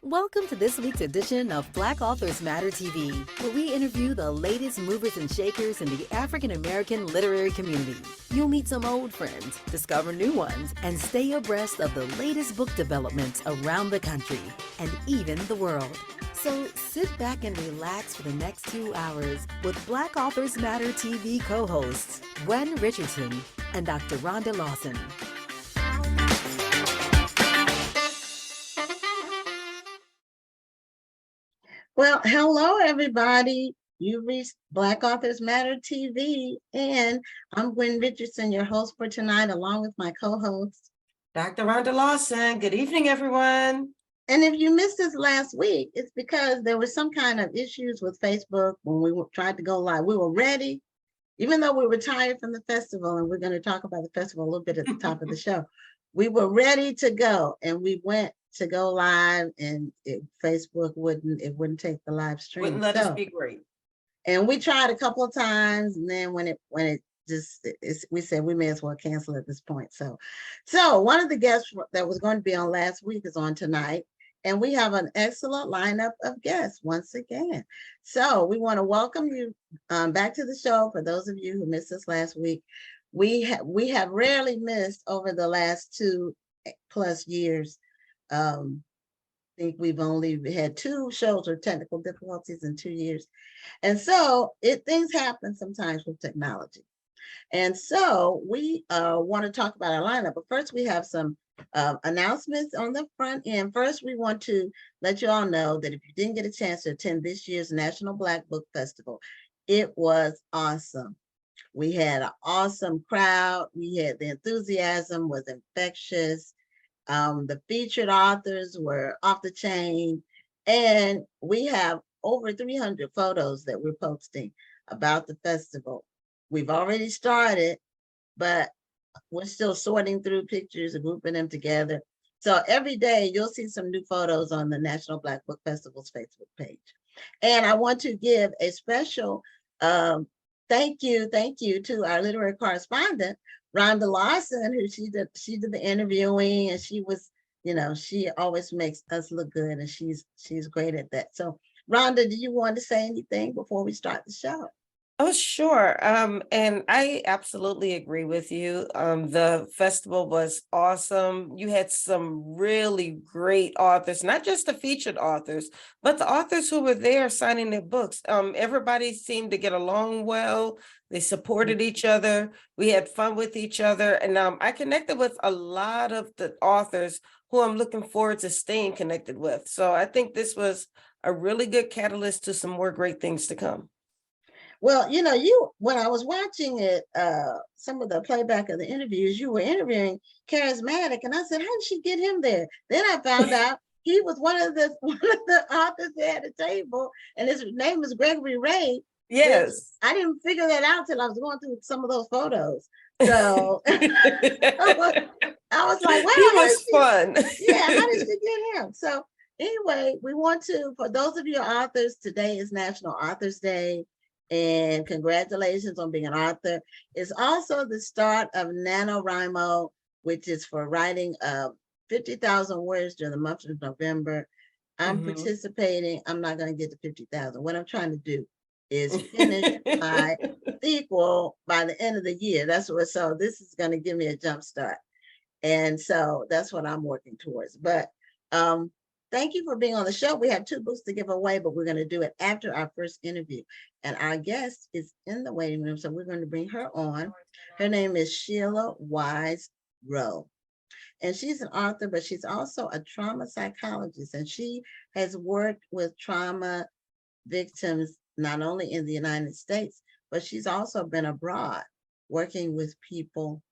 Welcome to this week's edition of Black Authors Matter TV, where we interview the latest movers and shakers in the African American literary community. You'll meet some old friends, discover new ones, and stay abreast of the latest book developments around the country and even the world. So sit back and relax for the next 2 hours with Black Authors Matter TV co-hosts Gwen Richardson and Dr. Rhonda Lawson. Well, hello, everybody. You reached Black Authors Matter TV, and I'm Gwen Richardson, your host for tonight, along with my co-host, Dr. Rhonda Lawson. Good evening, everyone. And if you missed us last week, it's because there was some kind of issues with Facebook when we tried to go live. We were ready, even though we were tired from the festival, and we're going to talk about the festival a little bit at the top of the show. We were ready to go, and we went to go live, and Facebook wouldn't take the live stream. Wouldn't let us be great. And we tried a couple of times, and then when it just we said we may as well cancel at this point. So one of the guests that was going to be on last week is on tonight, and we have an excellent lineup of guests once again. So we want to welcome you back to the show. For those of you who missed us last week, we have rarely missed over the last 2+ years. I think we've only had 2 shows with technical difficulties in 2 years. And so things happen sometimes with technology. And so we want to talk about our lineup, but first we have some announcements on the front end. First, we want to let you all know that if you didn't get a chance to attend this year's National Black Book Festival, it was awesome. We had an awesome crowd. The enthusiasm was infectious. The featured authors were off the chain, and we have over 300 photos that we're posting about the festival. We've already started, but we're still sorting through pictures and grouping them together. So every day you'll see some new photos on the National Black Book Festival's Facebook page. And I want to give a special thank you to our literary correspondent, Rhonda Lawson, who she did the interviewing, and she was, she always makes us look good, and she's great at that. So Rhonda, do you want to say anything before we start the show? Oh, sure. And I absolutely agree with you. The festival was awesome. You had some really great authors, not just the featured authors, but the authors who were there signing their books. Everybody seemed to get along well. They supported each other. We had fun with each other. And I connected with a lot of the authors who I'm looking forward to staying connected with. So I think this was a really good catalyst to some more great things to come. Well, when I was watching it, some of the playback of the interviews, you were interviewing Charismatic, and I said, how did she get him there? Then I found out he was one of the authors there at the table, and his name is Gregory Ray. Yes. I didn't figure that out till I was going through some of those photos. So I was like, wow, he was fun. Yeah, how did she get him? So anyway, we want to, for those of you authors, today is National Authors Day. And congratulations on being an author. It's also the start of NaNoWriMo, which is for writing 50,000 words during the month of November. I'm participating. I'm not going to get to 50,000. What I'm trying to do is finish my sequel by the end of the year. So this is going to give me a jump start. And so that's what I'm working towards. But thank you for being on the show. We have 2 books to give away, but we're going to do it after our first interview. And our guest is in the waiting room, so we're going to bring her on. Her name is Sheila Rowe. And she's an author, but she's also a trauma psychologist. And she has worked with trauma victims, not only in the United States, but she's also been abroad working with people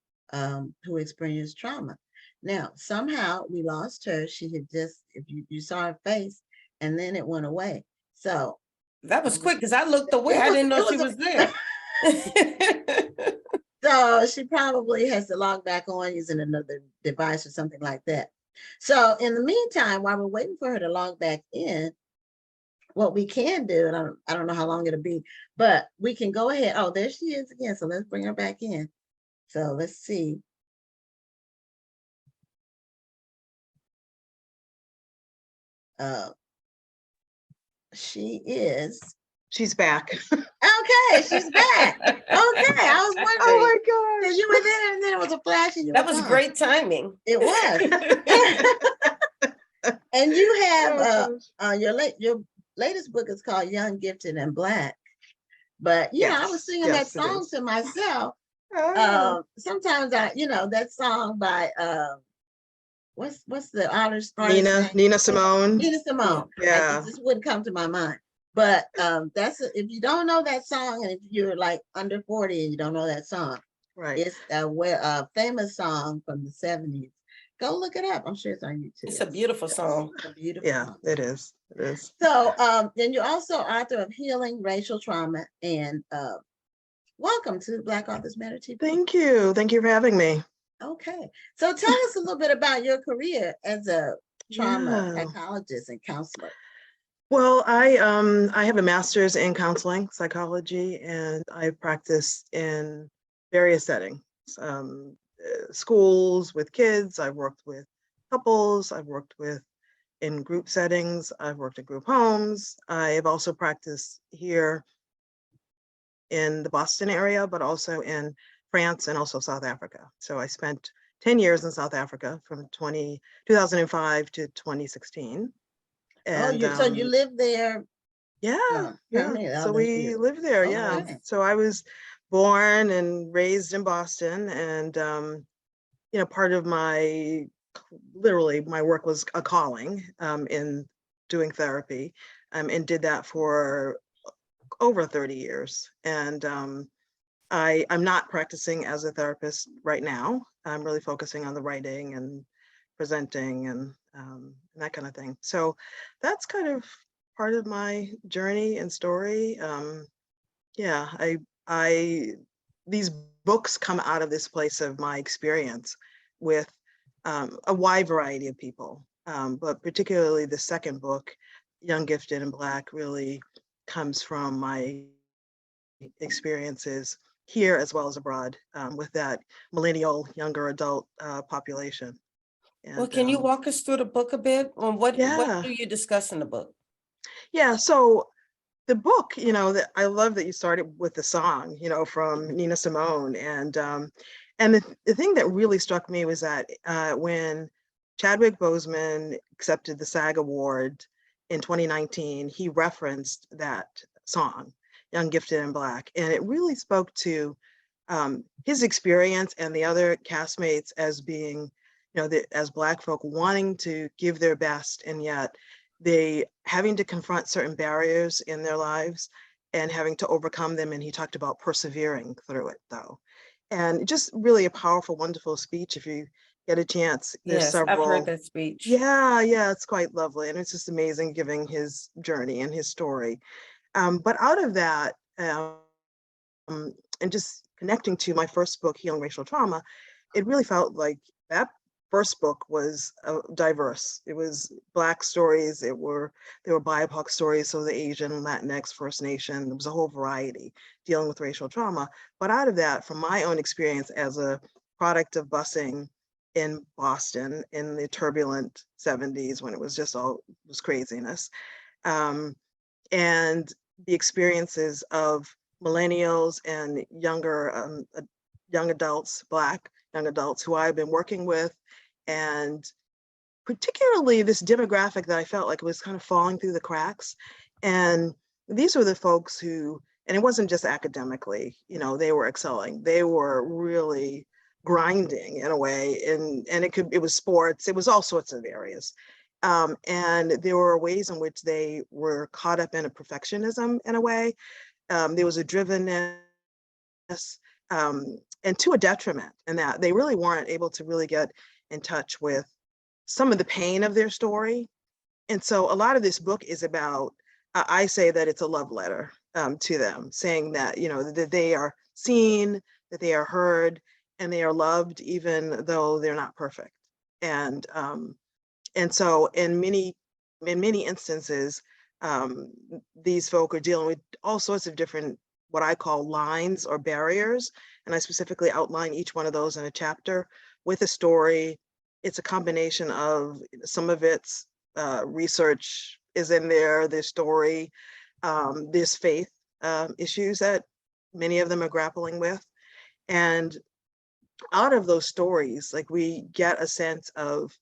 who experience trauma. Now, somehow we lost her. She had just, if you saw her face, and then it went away. So that was quick because I looked away. I didn't know she was there. So she probably has to log back on using another device or something like that. So in the meantime, while we're waiting for her to log back in, what we can do, and I don't know how long it'll be, but we can go ahead. Oh, there she is again. So let's bring her back in. So let's see. She is. She's back. Okay, she's back. Okay, I was wondering. Oh my Because gosh. you were there and then it was a flash and you That were was gone. great timing. It was. And you have Oh, gosh. your latest book is called Young, Gifted, and Black. But I was Yes, singing that yes, it song is. to myself. Oh, Sometimes that song by what's the artist's name? Nina Simone. Nina Simone. Yeah. It just wouldn't come to my mind. But if you don't know that song, and if you're like under 40 and you don't know that song, Right. it's a famous song from the 70s. Go look it up. I'm sure it's on YouTube. It's a beautiful song. It's a beautiful Yeah, song. it is. It is. So then you're also author of Healing Racial Trauma, and welcome to Black Authors Matter TV. Thank you. Thank you for having me. Okay. So tell us a little bit about your career as a trauma Yeah. psychologist and counselor. Well, I have a master's in counseling psychology, and I practiced in various settings, schools with kids. I've worked with couples. I've worked in group settings. I've worked in group homes. I've also practiced here in the Boston area, but also in France and also South Africa. So I spent 10 years in South Africa from 2005 to 2016. And so you lived there? Yeah. So all those we years. lived there. Yeah. Okay. So I was born and raised in Boston, and part of literally my work was a calling in doing therapy, and did that for over 30 years. And I'm not practicing as a therapist right now. I'm really focusing on the writing and presenting and that kind of thing. So that's kind of part of my journey and story. These books come out of this place of my experience with a wide variety of people, but particularly the second book, Young, Gifted, and Black, really comes from my experiences here as well as abroad, with that millennial younger adult population. And, Well, can you walk us through the book a bit? What do you discuss in the book? Yeah, so the book, that I love that you started with the song, from Nina Simone. And the thing that really struck me was that when Chadwick Boseman accepted the SAG Award in 2019, he referenced that song, Young, Gifted, and Black. And it really spoke to his experience and the other castmates as being, as Black folk wanting to give their best, and yet they having to confront certain barriers in their lives and having to overcome them. And he talked about persevering through it, though. And just really a powerful, wonderful speech. If you get a chance, there's several. I've heard that speech. Yeah, it's quite lovely. And it's just amazing giving his journey and his story. But out of that, and just connecting to my first book, Healing Racial Trauma, it really felt like that first book was diverse. It was Black stories. There were BIPOC stories, so the Asian, Latinx, First Nation. There was a whole variety dealing with racial trauma. But out of that, from my own experience as a product of busing in Boston in the turbulent 70s, when it was just was craziness, and the experiences of millennials and younger young adults, Black young adults who I've been working with, and particularly this demographic that I felt like was kind of falling through the cracks. And these were the folks who, and it wasn't just academically, they were excelling. They were really grinding in a way, and it was sports, it was all sorts of areas. And there were ways in which they were caught up in a perfectionism in a way. There was a drivenness, and to a detriment, in that they really weren't able to really get in touch with some of the pain of their story. And so a lot of this book is about, I say that it's a love letter to them, saying that, that they are seen, that they are heard, and they are loved, even though they're not perfect. And so in many instances, these folk are dealing with all sorts of different, what I call lines or barriers. And I specifically outline each one of those in a chapter with a story. It's a combination of, some of it's research is in there, there's story, there's faith issues that many of them are grappling with. And out of those stories, like, we get a sense of,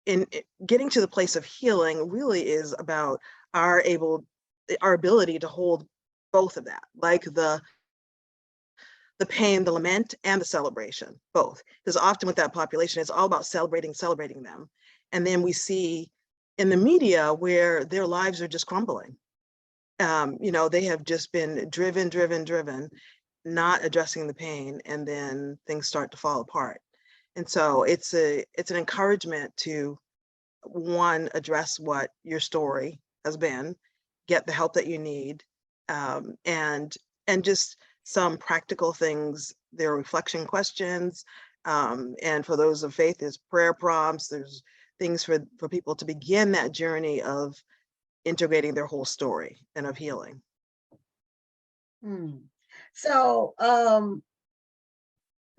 in getting to the place of healing really is about our ability to hold both of that, like the pain, the lament, and the celebration, both. Because often with that population, it's all about celebrating them. And then we see in the media where their lives are just crumbling. They have just been driven, not addressing the pain, and then things start to fall apart. And so it's an encouragement to, one, address what your story has been, get the help that you need, and just some practical things. There are reflection questions, and for those of faith, there's prayer prompts. There's things for people to begin that journey of integrating their whole story and of healing. So,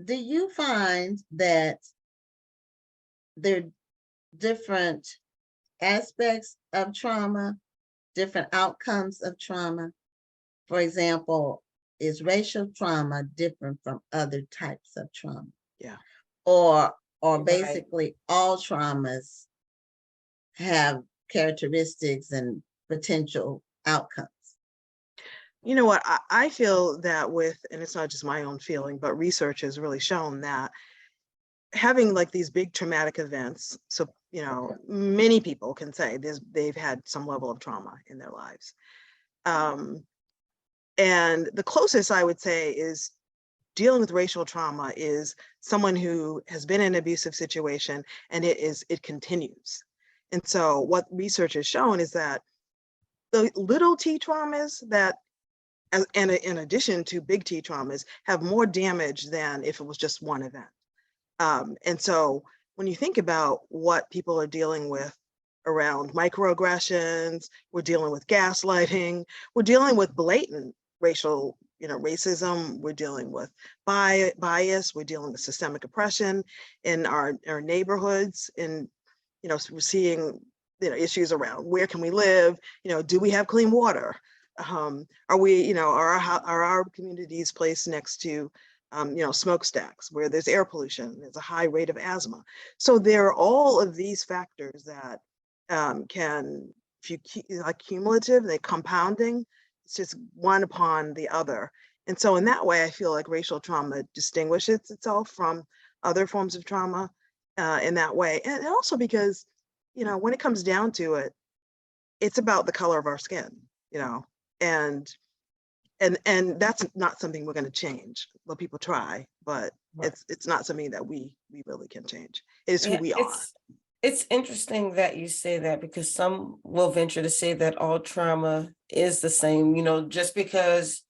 do you find that there are different aspects of trauma, different outcomes of trauma? For example, is racial trauma different from other types of trauma? Yeah. Or Right. basically all traumas have characteristics and potential outcomes? You know what, I feel that with, and it's not just my own feeling, but research has really shown that having like these big traumatic events, so many people can say they've had some level of trauma in their lives. And the closest I would say is dealing with racial trauma is someone who has been in an abusive situation and it continues. And so what research has shown is that the little T traumas that, and in addition to big T traumas, have more damage than if it was just one event. And so when you think about what people are dealing with around microaggressions, we're dealing with gaslighting, we're dealing with blatant racial, racism, we're dealing with bias, we're dealing with systemic oppression in our neighborhoods, and we're seeing issues around where can we live, do we have clean water, are we, are our communities placed next to smokestacks where there's air pollution, there's a high rate of asthma. So there are all of these factors that can, if you like cumulative, they compounding, it's just one upon the other. And so in that way, I feel like racial trauma distinguishes itself from other forms of trauma in that way. And also because, when it comes down to it, it's about the color of our skin, and that's not something we're going to change. Well, people try, but Right. it's not something that we really can change. It's who we are. It's interesting that you say that, because some will venture to say that all trauma is the same, just because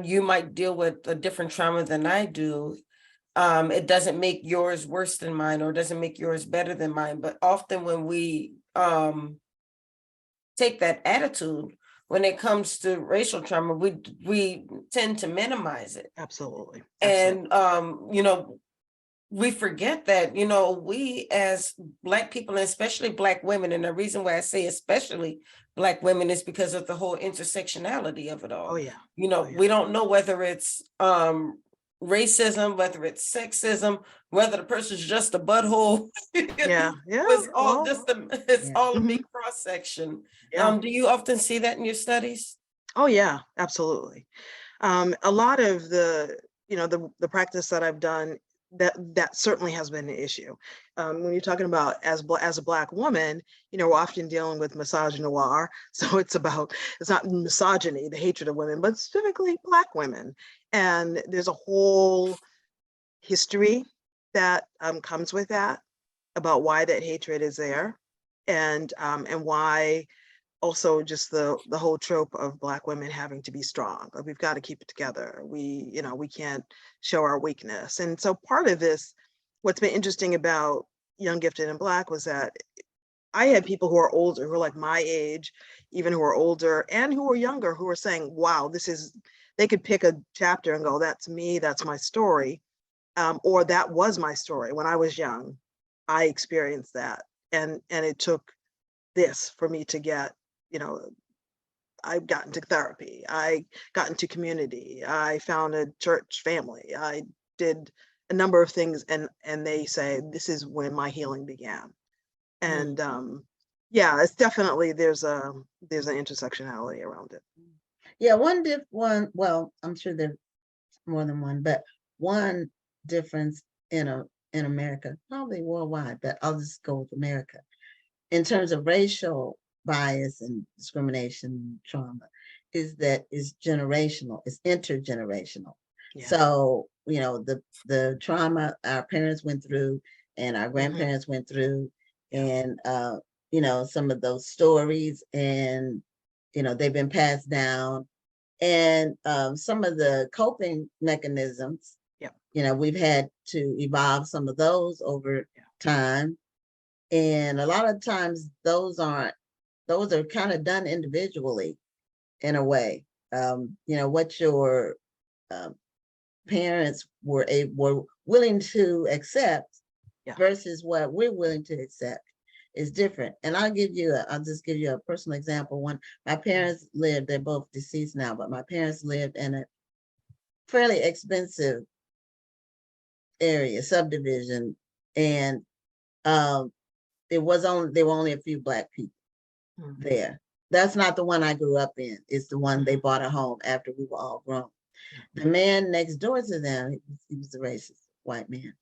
you might deal with a different trauma than I do. It doesn't make yours worse than mine, or doesn't make yours better than mine. But often when we take that attitude, when it comes to racial trauma, we tend to minimize it. Absolutely. And we forget that, we as Black people, and especially Black women, and the reason why I say especially Black women is because of the whole intersectionality of it all. Oh yeah. We don't know whether it's racism, whether it's sexism, whether the person's just a butthole. Yeah. It's all Yeah. all a big cross section. Yeah. Do you often see that in your studies? Oh yeah, absolutely. A lot of the practice that I've done, that certainly has been an issue. When you're talking about as a Black woman, we're often dealing with misogynoir. So it's not misogyny, the hatred of women, but specifically Black women. And there's a whole history that comes with that, about why that hatred is there, and why also just the whole trope of Black women having to be strong. Like, we've got to keep it together. We can't show our weakness. And so part of this, what's been interesting about Young, Gifted, and Black was that I had people who are older, who are like my age, even who are older and who are younger, who are saying, wow, they could pick a chapter and go, that's me, that's my story. Or that was my story when I was young. I experienced that. and it took this for me to get, you know, I got into therapy, I got into community, I found a church family, I did a number of things, and they say this is when my healing began. And yeah, it's definitely, there's an intersectionality around it. Yeah, well, I'm sure there's more than one, but one difference in America, probably worldwide, but I'll just go with America. In terms of racial bias and discrimination, trauma, is that it's generational, it's intergenerational. Yeah. So, you know, the trauma our parents went through and our grandparents went through, and you know, some of those stories, and you know, they've been passed down, and some of the coping mechanisms, you know, we've had to evolve some of those over time. And a lot of times those are kind of done individually in a way. You know, what your parents were willing to accept versus what we're willing to accept is different. And I'll just give you a personal example. When my parents lived, they're both deceased now, but my parents lived in a fairly expensive area, subdivision, and there were only a few Black people there. That's not the one I grew up in. It's the one they bought a home after we were all grown. The man next door to them, he was a racist white man.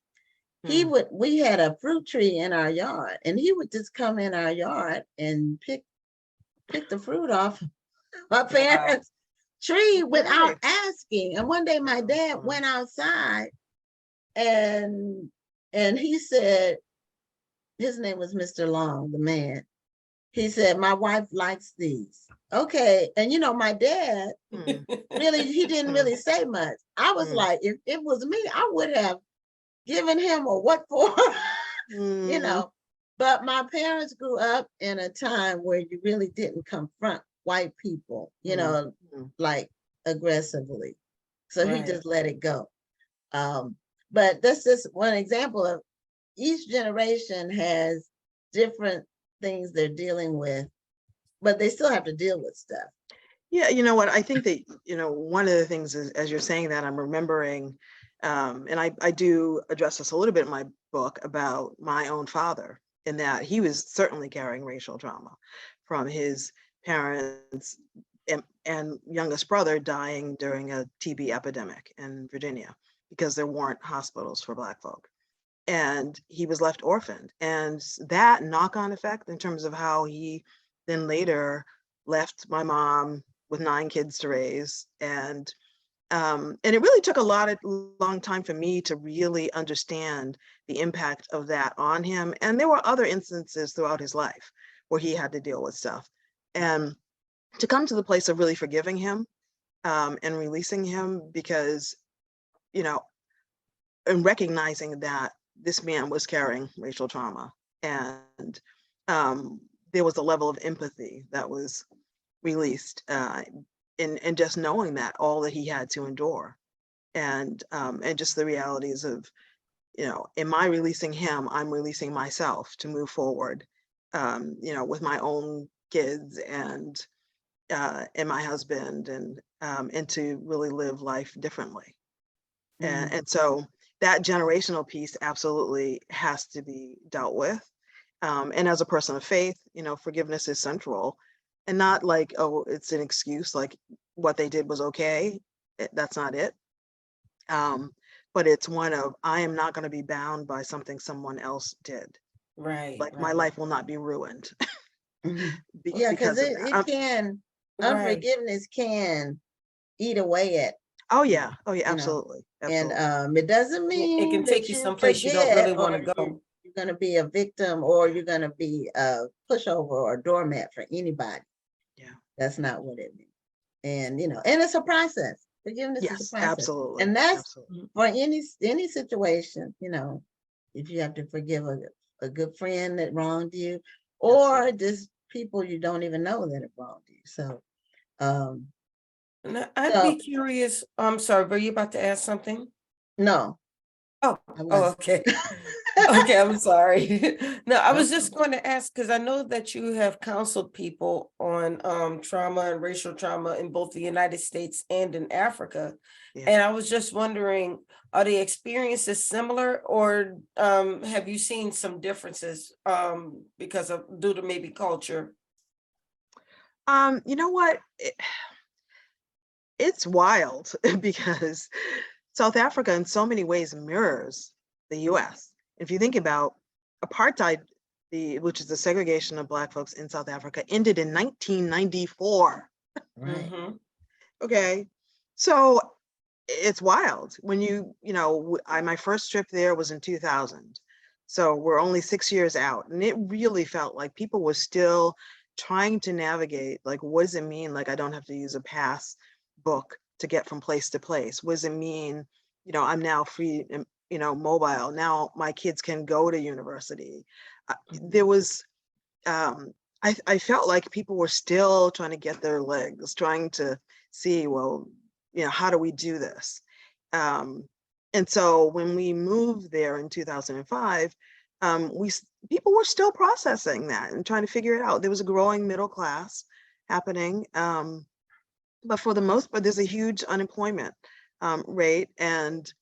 We had a fruit tree in our yard, and he would just come in our yard and pick the fruit off my parents' tree without asking. And one day my dad went outside, and he said, his name was Mr. Long, the man. He said, my wife likes these. Okay. And you know, my dad really, he didn't really say much. I was like, if it was me, I would have given him a what for, you know. But my parents grew up in a time where you really didn't confront white people, you know, like aggressively. So he just let it go. But that's just one example of each generation has different things they're dealing with, but they still have to deal with stuff. Yeah, you know what, I think that, you know, one of the things is, as you're saying that, I'm remembering, and I do address this a little bit in my book about my own father, in that he was certainly carrying racial trauma from his parents and youngest brother dying during a TB epidemic in Virginia because there weren't hospitals for Black folk. And he was left orphaned. And that knock-on effect in terms of how he then later left my mom with 9 kids to raise. And it really took a long time for me to really understand the impact of that on him. And there were other instances throughout his life where he had to deal with stuff. And to come to the place of really forgiving him and releasing him, because, you know, and recognizing that this man was carrying racial trauma, and there was a level of empathy that was released in just knowing that all that he had to endure, and just the realities of, you know, am I releasing him, I'm releasing myself to move forward, you know, with my own kids and my husband, and to really live life differently. And so that generational piece absolutely has to be dealt with. And as a person of faith, you know, forgiveness is central, and not like, oh, it's an excuse, like what they did was okay. That's not it. But it's one of, I am not going to be bound by something someone else did. Right. Like my life will not be ruined. Yeah, because it can, unforgiveness can eat away at. Oh yeah, absolutely. And it doesn't mean it can take you someplace you don't really want to go. You're going to be a victim, or you're going to be a pushover or a doormat for anybody. Yeah, that's not what it means. And you know, and it's a process. Forgiveness is a process. Absolutely. And that's for any situation. You know, if you have to forgive a good friend that wronged you, or just people you don't even know that have wronged you. So and I'd be curious. I'm sorry, were you about to ask something? No. Oh, okay. Okay, I'm sorry. No, I was No. just going to ask, because I know that you have counseled people on trauma and racial trauma in both the United States and in Africa. Yeah. And I was just wondering, are the experiences similar, or have you seen some differences because of due to maybe culture? You know what? It's wild because South Africa in so many ways mirrors the US. If you think about apartheid, which is the segregation of Black folks in South Africa, ended in 1994. Right. Mhm. Okay. So it's wild when my first trip there was in 2000. So we're only 6 years out. And it really felt like people were still trying to navigate, like, what does it mean? Like, I don't have to use a pass book to get from place to place. What does it mean? I'm now free and, mobile. Now my kids can go to university. There was, I felt like people were still trying to get their legs, trying to see, well, how do we do this? And so when we moved there in 2005, people were still processing that and trying to figure it out. There was a growing middle class happening, but for the most part, there's a huge unemployment rate, and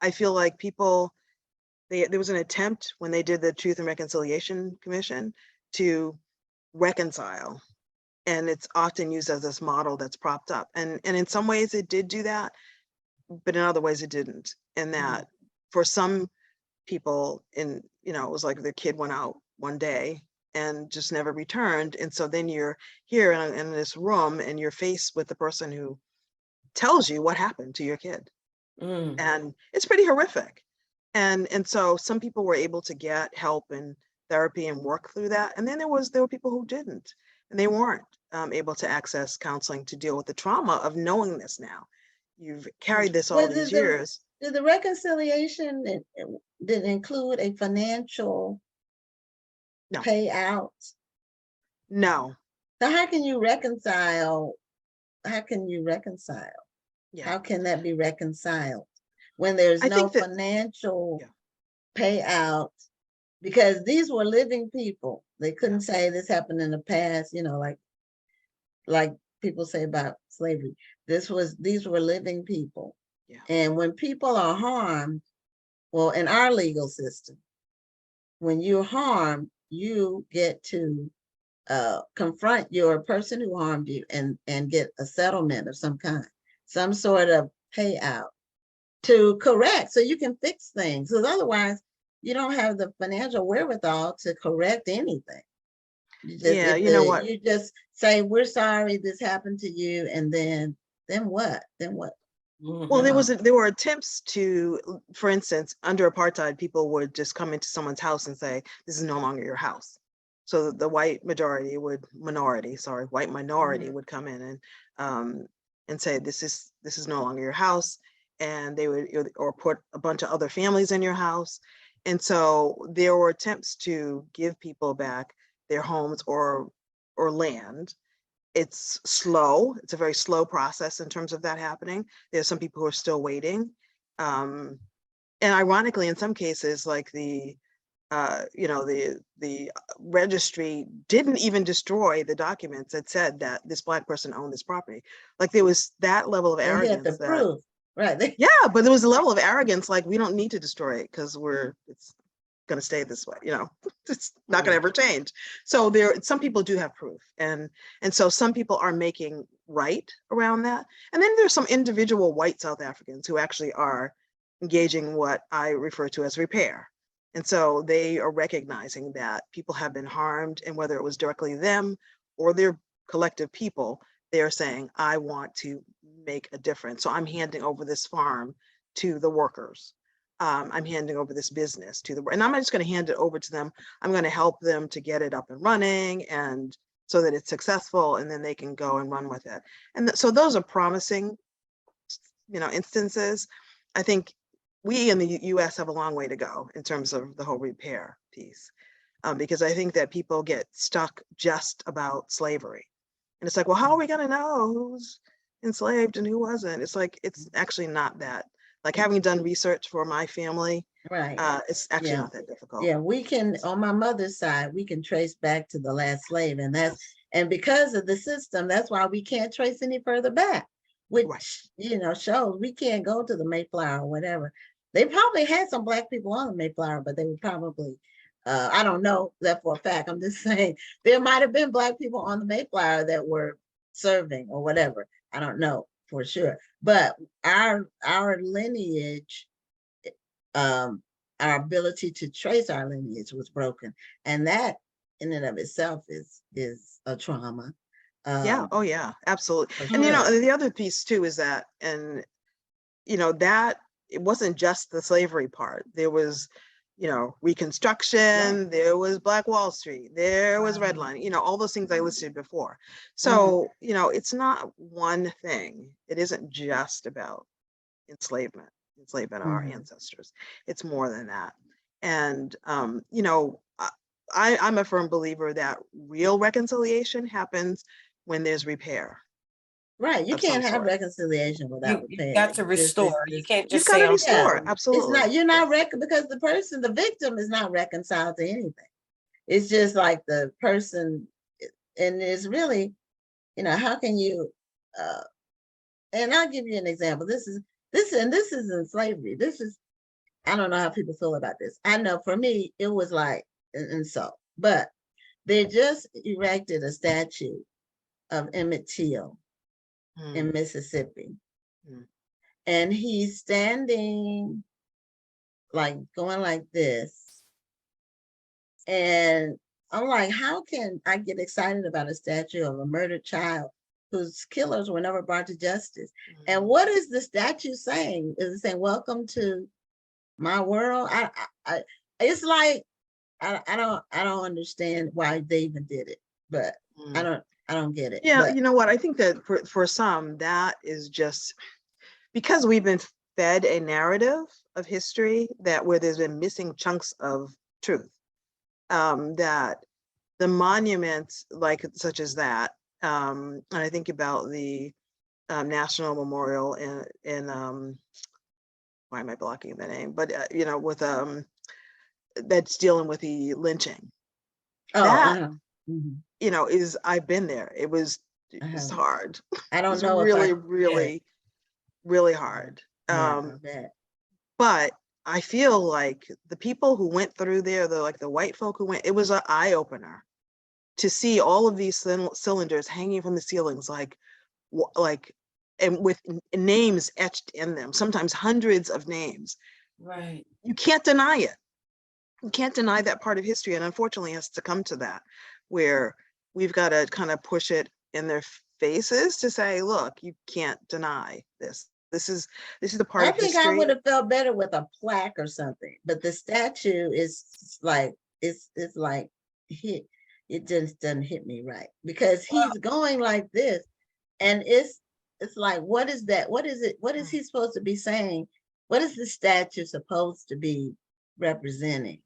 I feel like people. There was an attempt when they did the Truth and Reconciliation Commission to reconcile, and it's often used as this model that's propped up. And in some ways it did do that, but in other ways it didn't. And that for some people, it was like their kid went out one day and just never returned. And so then you're here in this room and you're faced with the person who tells you what happened to your kid. And it's pretty horrific. And so some people were able to get help and therapy and work through that. And then there were people who didn't, and they weren't able to access counseling to deal with the trauma of knowing this now. You've carried this all these years. Did the reconciliation did include a financial payout? No. So how can you reconcile? How can you reconcile? Yeah. How can that be reconciled when there's no financial payout? Because these were living people. They couldn't say this happened in the past, like people say about slavery. These were living people. Yeah. And when people are harmed, well, in our legal system, when you're harmed, you get to confront your person who harmed you and get a settlement of some kind, some sort of payout to correct, so you can fix things. Because otherwise, you don't have the financial wherewithal to correct anything. You just say, we're sorry this happened to you, and then what? Then what? Well, there were attempts to, for instance, under apartheid, people would just come into someone's house and say, this is no longer your house. So the white minority would come in and say, this is no longer your house. And they would, or put a bunch of other families in your house. And so there were attempts to give people back their homes or land. It's slow. It's a very slow process in terms of that happening. There's some people who are still waiting. And ironically, in some cases, like the registry didn't even destroy the documents that said that this Black person owned this property. Like, there was that level of arrogance. They had to prove, right? Yeah, but there was a level of arrogance, like, we don't need to destroy it because it's going to stay this way, it's not going to ever change. So some people do have proof, and so some people are making right around that. And then there's some individual white South Africans who actually are engaging what I refer to as repair. And so they are recognizing that people have been harmed, and whether it was directly them or their collective people, they're saying, I want to make a difference. So I'm handing over this farm to the workers. I'm handing over this business and I'm not just going to hand it over to them. I'm going to help them to get it up and running, and so that it's successful, and then they can go and run with it. And so those are promising, instances. I think we in the US have a long way to go in terms of the whole repair piece, because I think that people get stuck just about slavery. And it's like, well, how are we going to know who's enslaved and who wasn't? It's like, it's actually not that Like having done research for my family, Right. it's actually Yeah. not that difficult. Yeah, we can, on my mother's side, we can trace back to the last slave, and because of the system, that's why we can't trace any further back, which, Right. Shows we can't go to the Mayflower or whatever. They probably had some Black people on the Mayflower, but they were probably, I don't know that for a fact. I'm just saying there might have been Black people on the Mayflower that were serving or whatever. I don't know for sure, but our lineage, um, our ability to trace our lineage was broken, and that in and of itself is a trauma. Yeah. Oh yeah, absolutely. For And sure. the other piece too is that, and that it wasn't just the slavery part. There was, Reconstruction, there was Black Wall Street, there was redlining, all those things I listed before. So, it's not one thing. It isn't just about enslavement of our ancestors. It's more than that. And, I'm a firm believer that real reconciliation happens when there's repair. Right. You Of some can't have sort. reconciliation without You repair. got to Just- restore. You can't You've just got say, to I'm restore. sorry. Absolutely. It's not, you're not because the victim is not reconciled to anything. It's just like the person, and it's really, how can you, and I'll give you an example. This isn't slavery. I don't know how people feel about this. I know for me, it was like an insult, but they just erected a statue of Emmett Till in Mississippi. And he's standing like going like this. And I'm like, how can I get excited about a statue of a murdered child whose killers were never brought to justice? And what is the statue saying? Is it saying, welcome to my world? It's like, I don't understand why they even did it, but I don't get it. Yeah, but, you know what? I think that for some, that is just because we've been fed a narrative of history that where there's been missing chunks of truth. That the monuments such as that, and I think about the National Memorial in why am I blocking the name? But with that's dealing with the lynching. That is, I've been there. It's hard. I don't it's know. really hard. But I feel like the people who went through there, the white folk who went, it was an eye opener to see all of these cylinders hanging from the ceilings, and with names etched in them, sometimes hundreds of names. Right. You can't deny it. You can't deny that part of history. And unfortunately, it has to come to that, where we've got to kind of push it in their faces to say, look, you can't deny this. This is the part of history. I think I would have felt better with a plaque or something, but the statue is like, it's like, it just doesn't hit me right, because he's going like this, and it's like, what is that? What is it? What is he supposed to be saying? What is the statue supposed to be representing?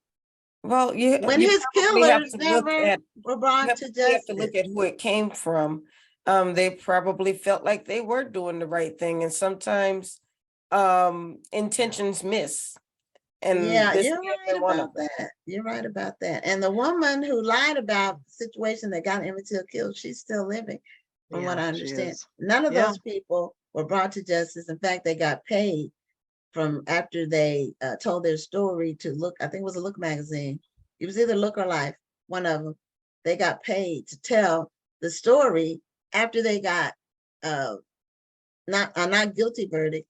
Well, when you his probably have killers to look never at, were brought to you have justice. to look at who it came from. They probably felt like they were doing the right thing, and sometimes intentions miss. And yeah, this you're can't right be one of about them. that. You're right about that. And the woman who lied about the situation that got Emmett Till killed, she's still living, from what I she understand. is. None of Yeah. those people were brought to justice. In fact, they got paid from after they told their story to Look. I think it was a Look magazine. It was either Look or Life, one of them. They got paid to tell the story after they got not guilty verdict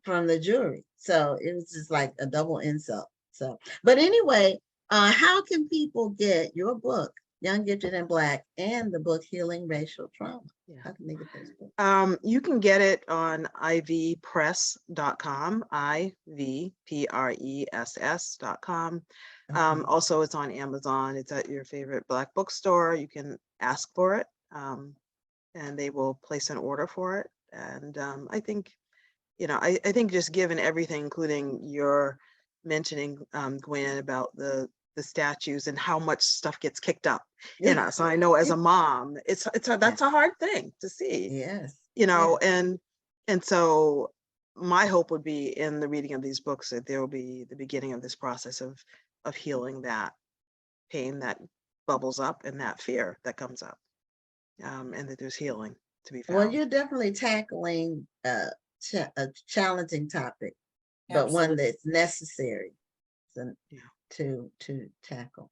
from the jury. So it was just like a double insult. So, but anyway, how can people get your book, Young, Gifted, and Black, and the book Healing Racial Trauma? How can they get those books? You can get it on ivpress.com, ivpress.com. Also, it's on Amazon. It's at your favorite Black bookstore. You can ask for it, and they will place an order for it. And I think, I think just given everything, including your mentioning, Gwen, about the statues and how much stuff gets kicked up in us. I know as a mom, that's a hard thing to see. Yes. And so my hope would be in the reading of these books that there will be the beginning of this process of healing that pain that bubbles up and that fear that comes up, and that there's healing to be Well, found. you're definitely tackling a challenging topic, but one Absolutely. that's necessary to, Yeah. to tackle.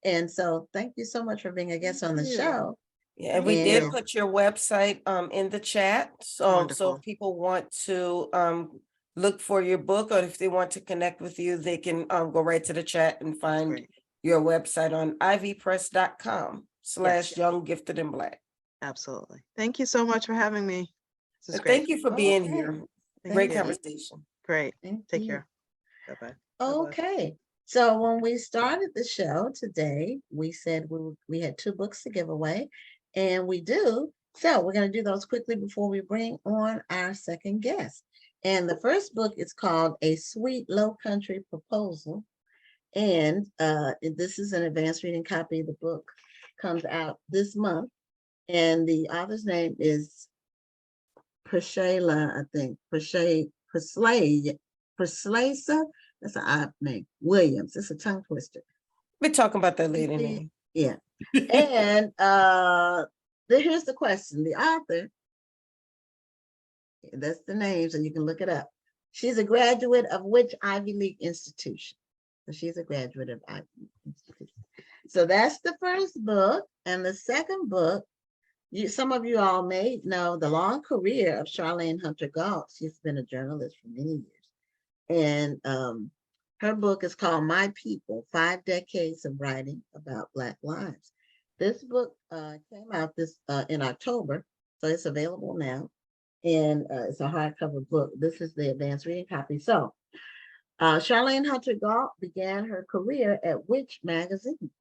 And so thank you so much for being a guest on the you. show. Yeah, and we did And put your website in the chat. So Wonderful. if people want to look for your book, or if they want to connect with you, they can go right to the chat and find Great. your website on ivpress.com/young gifted and black. Absolutely. Thank you so much for having me. This is But great. thank you for being Okay. here. Thank Great Thank you. conversation. Great. Thank Take you. care. Bye-bye. God bless. Okay. So when we started the show today, we said we had 2 books to give away, and we do. So we're going to do those quickly before we bring on our second guest. And the first book is called A Sweet Low Country Proposal. And this is an advanced reading copy. The book comes out this month. And the author's name is Sheila, I think. Perslasa. That's an odd name. Williams. It's a tongue twister. We're talking about that later. Name. Yeah. And here's the question. The author, that's the name, so you can look it up. She's a graduate of which Ivy League institution? So she's a graduate of Ivy League institution. So that's the first book. And the second book, some of you all may know the long career of Charlayne Hunter Galt. She's been a journalist for many years. And her book is called My People, 5 Decades of Writing About Black Lives. This book came out in October, so it's available now. And it's a hardcover book. This is the advanced reading copy. So Charlayne Hunter Galt began her career at Which magazine?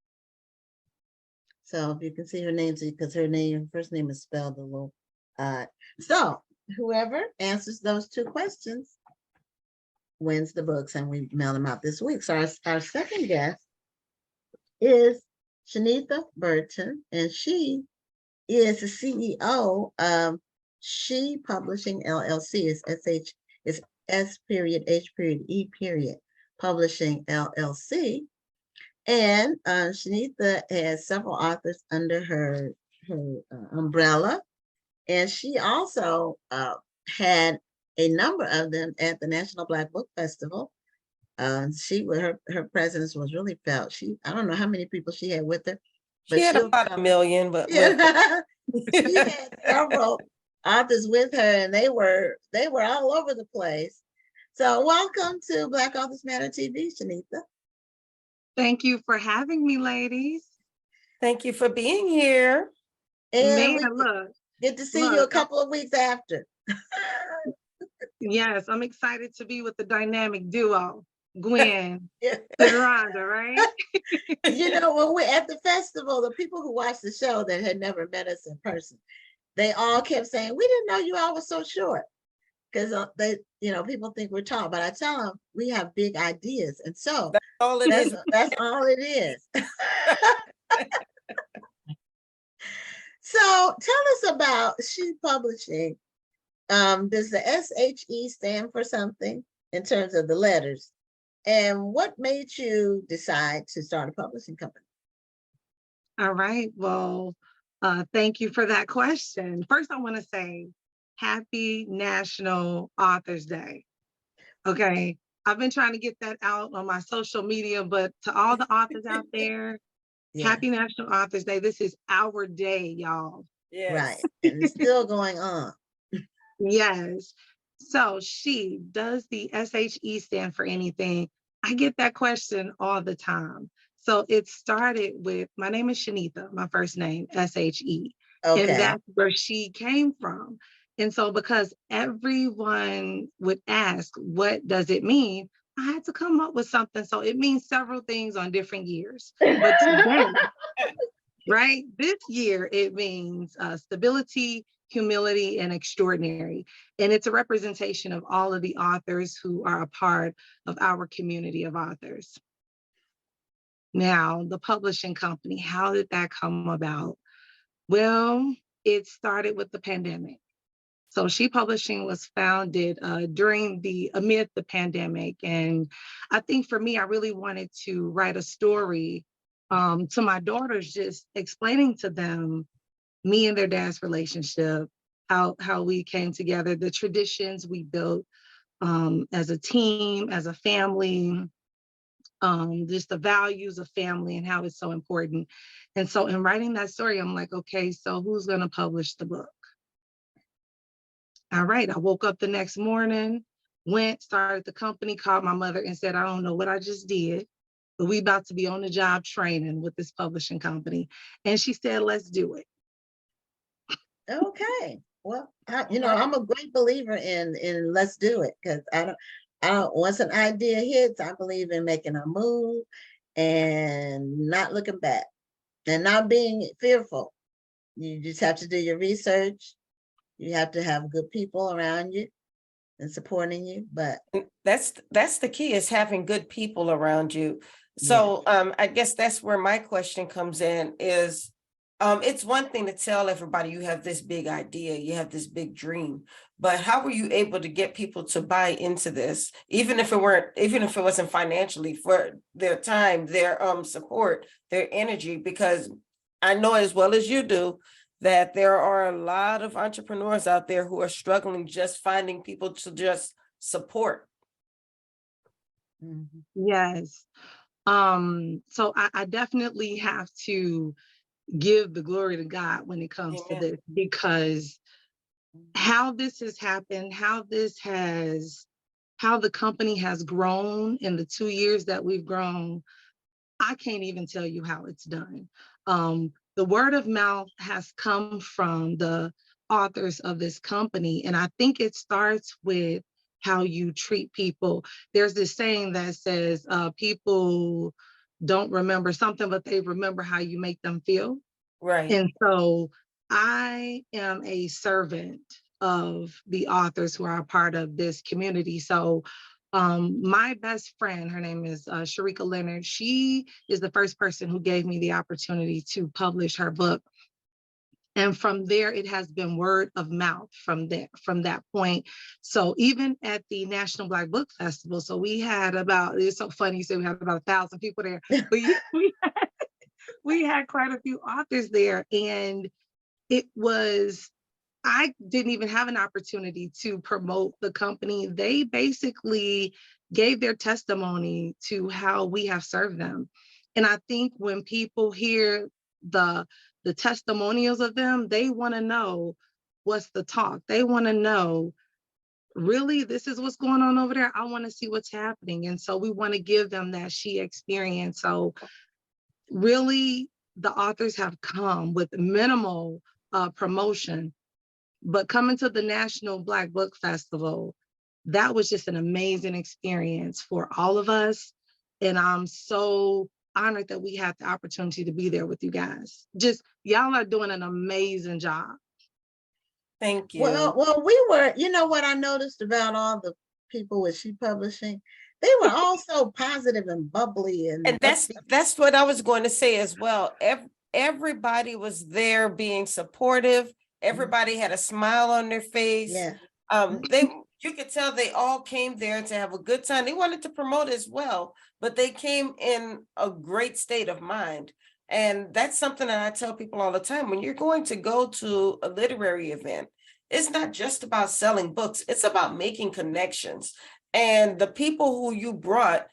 So if you can see her name, because her first name is spelled a little odd. So whoever answers those 2 questions wins the books, and we mail them out this week. So our second guest is Shenitha Burton, and she is the CEO of She Publishing LLC. It's it's S.H.E. Publishing LLC. And Shenitha has several authors under her umbrella, and she also had a number of them at the National Black Book Festival. Her presence was really felt. I don't know how many people she had with her, but She had about 1 million, but yeah. She had several authors with her, and they were all over the place. So welcome to Black Authors Matter TV, Shenitha. Thank you for having me, ladies. Thank you for being here. And Man, we look. get to see you a Look, couple of weeks after. Yes, I'm excited to be with the dynamic duo, Gwen Yeah. and Rhonda, right? You know, when we're at the festival, the people who watched the show that had never met us in person, they all kept saying, "We didn't know you all were so short." Because people think we're tall, but I tell them we have big ideas. And so That's all it is. that's all it is. So tell us about She Publishing. Does the SHE stand for something in terms of the letters? And what made you decide to start a publishing company? All right. Well, thank you for that question. First, I want to say Happy National Authors Day. Okay. I've been trying to get that out on my social media, but to all the authors out there, Yeah. Happy National Authors Day. This is our day, y'all. Yes. Right. And it's still going on. Yes. So does the SHE stand for anything? I get that question all the time. So it started with, my name is Shenitha, my first name, SHE. Okay. And that's where she came from. And so because everyone would ask, what does it mean? I had to come up with something. So it means several things on different years. But today, right, this year, it means stability, humility, and extraordinary. And it's a representation of all of the authors who are a part of our community of authors. Now, the publishing company, how did that come about? Well, it started with the pandemic. So She Publishing was founded amid the pandemic. And I think for me, I really wanted to write a story to my daughters, just explaining to them me and their dad's relationship, how we came together, the traditions we built as a team, as a family, just the values of family and how it's so important. And so in writing that story, I'm like, okay, so who's going to publish the book? All right, I woke up the next morning, started the company, called my mother and said, I don't know what I just did, but we about to be on the job training with this publishing company. And she said, let's do it. Okay. Well, I'm a great believer in let's do it, because I don't, once an idea hits, I believe in making a move and not looking back and not being fearful. You just have to do your research. You have to have good people around you and supporting you. But That's the key, is having good people around you. So I guess that's where my question comes in is, it's one thing to tell everybody you have this big idea, you have this big dream, but how were you able to get people to buy into this, even if it wasn't financially, for their time, their support, their energy? Because I know as well as you do that there are a lot of entrepreneurs out there who are struggling just finding people to just support. Yes. So I definitely have to give the glory to God when it comes to this, because how this has happened, how the company has grown in the 2 years that we've grown, I can't even tell you how it's done. The word of mouth has come from the authors of this company. And I think it starts with how you treat people. There's this saying that says, people don't remember something, but they remember how you make them feel. Right. And so I am a servant of the authors who are a part of this community. So my best friend, her name is Sharika Leonard. She is the first person who gave me the opportunity to publish her book. And from there, it has been word of mouth from that point. So even at the National Black Book Festival, so we had it's so funny, so we had about 1,000 people there, but we had quite a few authors there. And I didn't even have an opportunity to promote the company. They basically gave their testimony to how we have served them. And I think when people hear the testimonials of them, they want to know what's the talk. They want to know, really, this is what's going on over there. I want to see what's happening. And so we want to give them that she experience. So really, the authors have come with minimal promotion. But coming to the National Black Book Festival, that was just an amazing experience for all of us. And I'm so honored that we had the opportunity to be there with you guys. Just, y'all are doing an amazing job. Thank you. Well, we were, what I noticed about all the people with She Publishing, they were all so positive and bubbly. And that's what I was going to say as well. Everybody was there being supportive. Everybody had a smile on their face. Yeah. You could tell they all came there to have a good time. They wanted to promote as well, but they came in a great state of mind. And that's something that I tell people all the time. When you're going to go to a literary event, it's not just about selling books. It's about making connections. And the people who you brought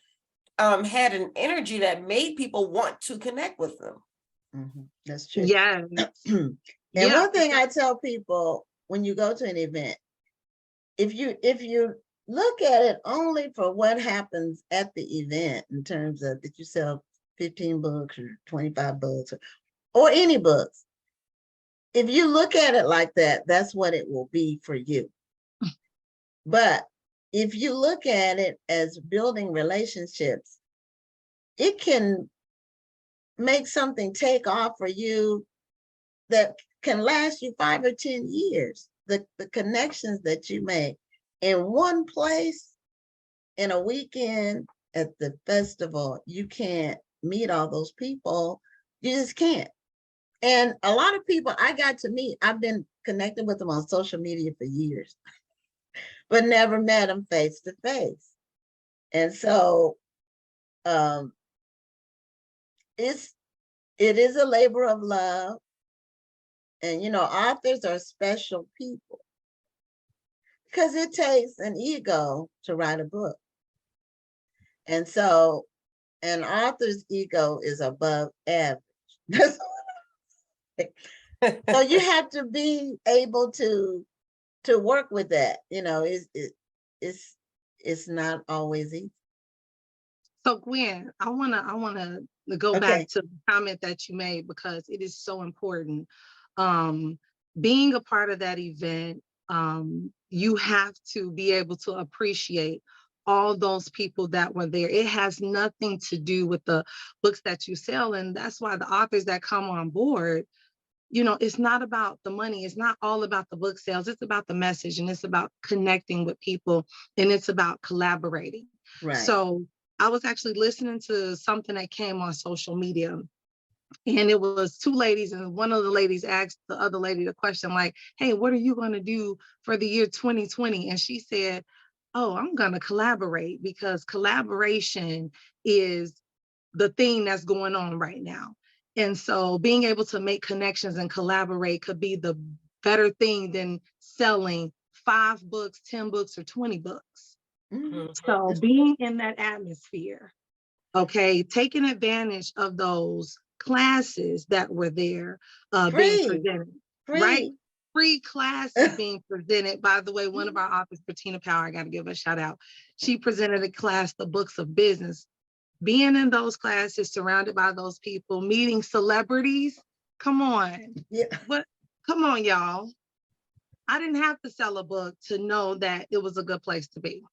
had an energy that made people want to connect with them. That's true. Yeah. And one thing I tell people when you go to an event, if you look at it only for what happens at the event, in terms of that you sell 15 books or 25 books or any books, if you look at it like that, that's what it will be for you. But if you look at it as building relationships, it can make something take off for you that can last you 5 or 10 years. The connections that you make in one place, in a weekend at the festival, you can't meet all those people. You just can't. And a lot of people I got to meet, I've been connected with them on social media for years, but never met them face to face. And so it is a labor of love. And, authors are special people because it takes an ego to write a book. And so an author's ego is above average. So you have to be able to work with that. It's not always easy. So Gwen, I wanna go Okay. back to the comment that you made because it is so important. Being a part of that event, you have to be able to appreciate all those people that were there. It has nothing to do with the books that you sell. And that's why the authors that come on board, it's not about the money. It's not all about the book sales. It's about the message, and it's about connecting with people, and it's about collaborating. Right. So I was actually listening to something that came on social media, and it was two ladies, and one of the ladies asked the other lady the question like, hey, what are you going to do for the year 2020? And she said, oh, I'm going to collaborate, because collaboration is the thing that's going on right now. And so being able to make connections and collaborate could be the better thing than selling 5 books, 10 books, or 20 books. Mhm. So being in that atmosphere, okay, taking advantage of those classes that were there being Free. presented, Free. right? Free classes being presented. By the way, one of our authors, Bettina Power, I got to give a shout out. She presented a class, The Books of Business. Being in those classes, surrounded by those people, meeting celebrities. Come on. Yeah. What? Come on, y'all. I didn't have to sell a book to know that it was a good place to be.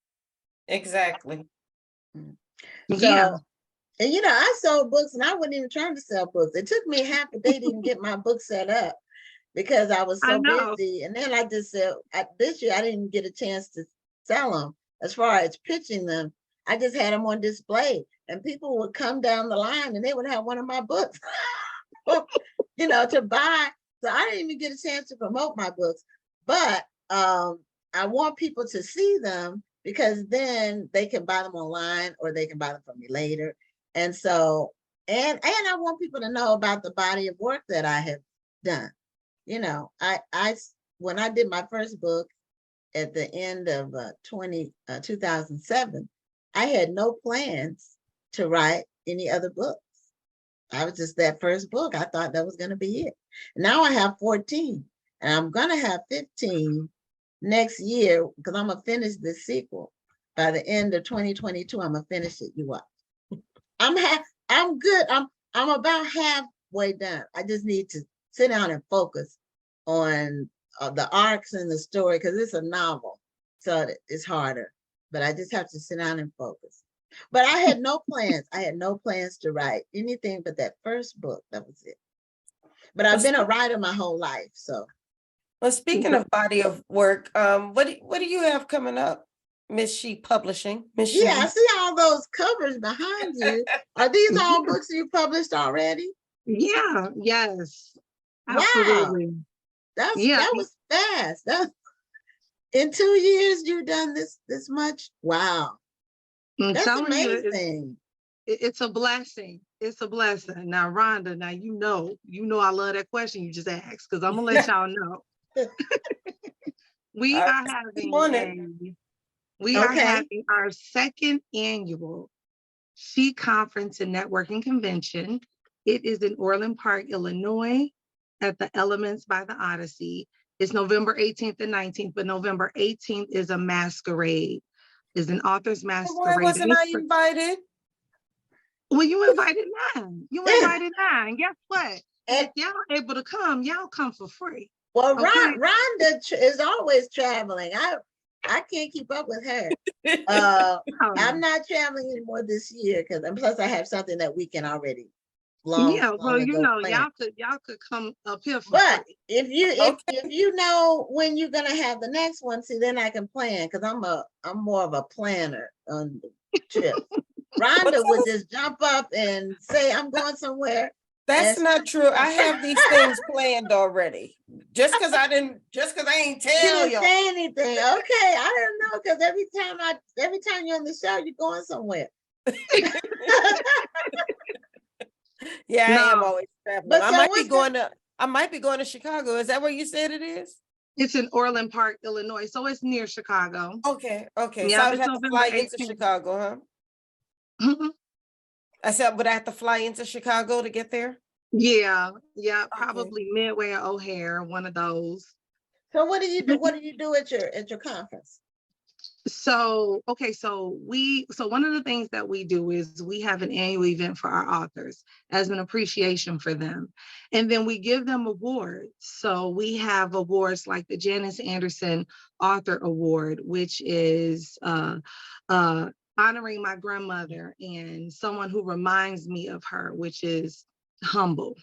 Exactly. So, Yeah. and I sold books and I wasn't even trying to sell books. It took me half a day to even get my book set up because I was so busy. And then I just said, this year I didn't get a chance to sell them. As far as pitching them, I just had them on display, and people would come down the line and they would have one of my books, to buy. So I didn't even get a chance to promote my books, but I want people to see them, because then they can buy them online or they can buy them from me later. And so, and I want people to know about the body of work that I have done. When I did my first book at the end of 2007, I had no plans to write any other books. I was just that first book. I thought that was going to be it. Now I have 14, and I'm going to have 15 next year, because I'm going to finish the sequel. By the end of 2022, I'm going to finish it. You watch. I'm good. I'm about halfway done. I just need to sit down and focus on the arcs in the story, because it's a novel, so it's harder. But I just have to sit down and focus. But I had no plans. I had no plans to write anything but that first book. That was it. But I've been a writer my whole life. So. Well, speaking of body of work, what do you have coming up, Miss She Publishing? Miss She? Yeah, I see all those covers behind you. Are these all books you published already? Yeah. Yes. Wow. Absolutely. That was fast. In 2 years, you've done this much. Wow. That's amazing. It's a blessing. It's a blessing. Now, Rhonda, you know I love that question you just asked, because I'm gonna let y'all know. We are having our second annual She Conference and Networking Convention. It is in Orland Park, Illinois, at the Elements by the Odyssey. It's November 18th and 19th, but November 18th is a masquerade. Is an author's masquerade. Why wasn't I invited? Well, you invited mine. Guess what? If y'all able to come, y'all come for free. Well, okay? Rhonda is always traveling. I can't keep up with her. I'm not traveling anymore this year, because plus I have something that weekend already. Y'all could come up here for but free. if you know when you're gonna have the next one, see, then I can plan, because I'm more of a planner on the trip. Rhonda would just jump up and say, I'm going somewhere, That's And not true. I have these things planned already. Just because I ain't you tell didn't y'all. say anything. Okay, I don't know, because every time you're on the show, you're going somewhere. Yeah, I am No, always traveling. But I so might be what's going to Chicago. Is that where you said it is? it's in Orland Park, Illinois. So it's near Chicago. Okay. So Yeah, I would it's have to November fly into 18th. Chicago, huh? I said, would I have to fly into Chicago to get there? Yeah, Okay. probably Midway or O'Hare, one of those. So what do you do? What do you do at your conference? So, okay, so one of the things that we do is we have an annual event for our authors as an appreciation for them. And then we give them awards. So we have awards like the Janice Anderson Author Award, which is honoring my grandmother and someone who reminds me of her, which is humble.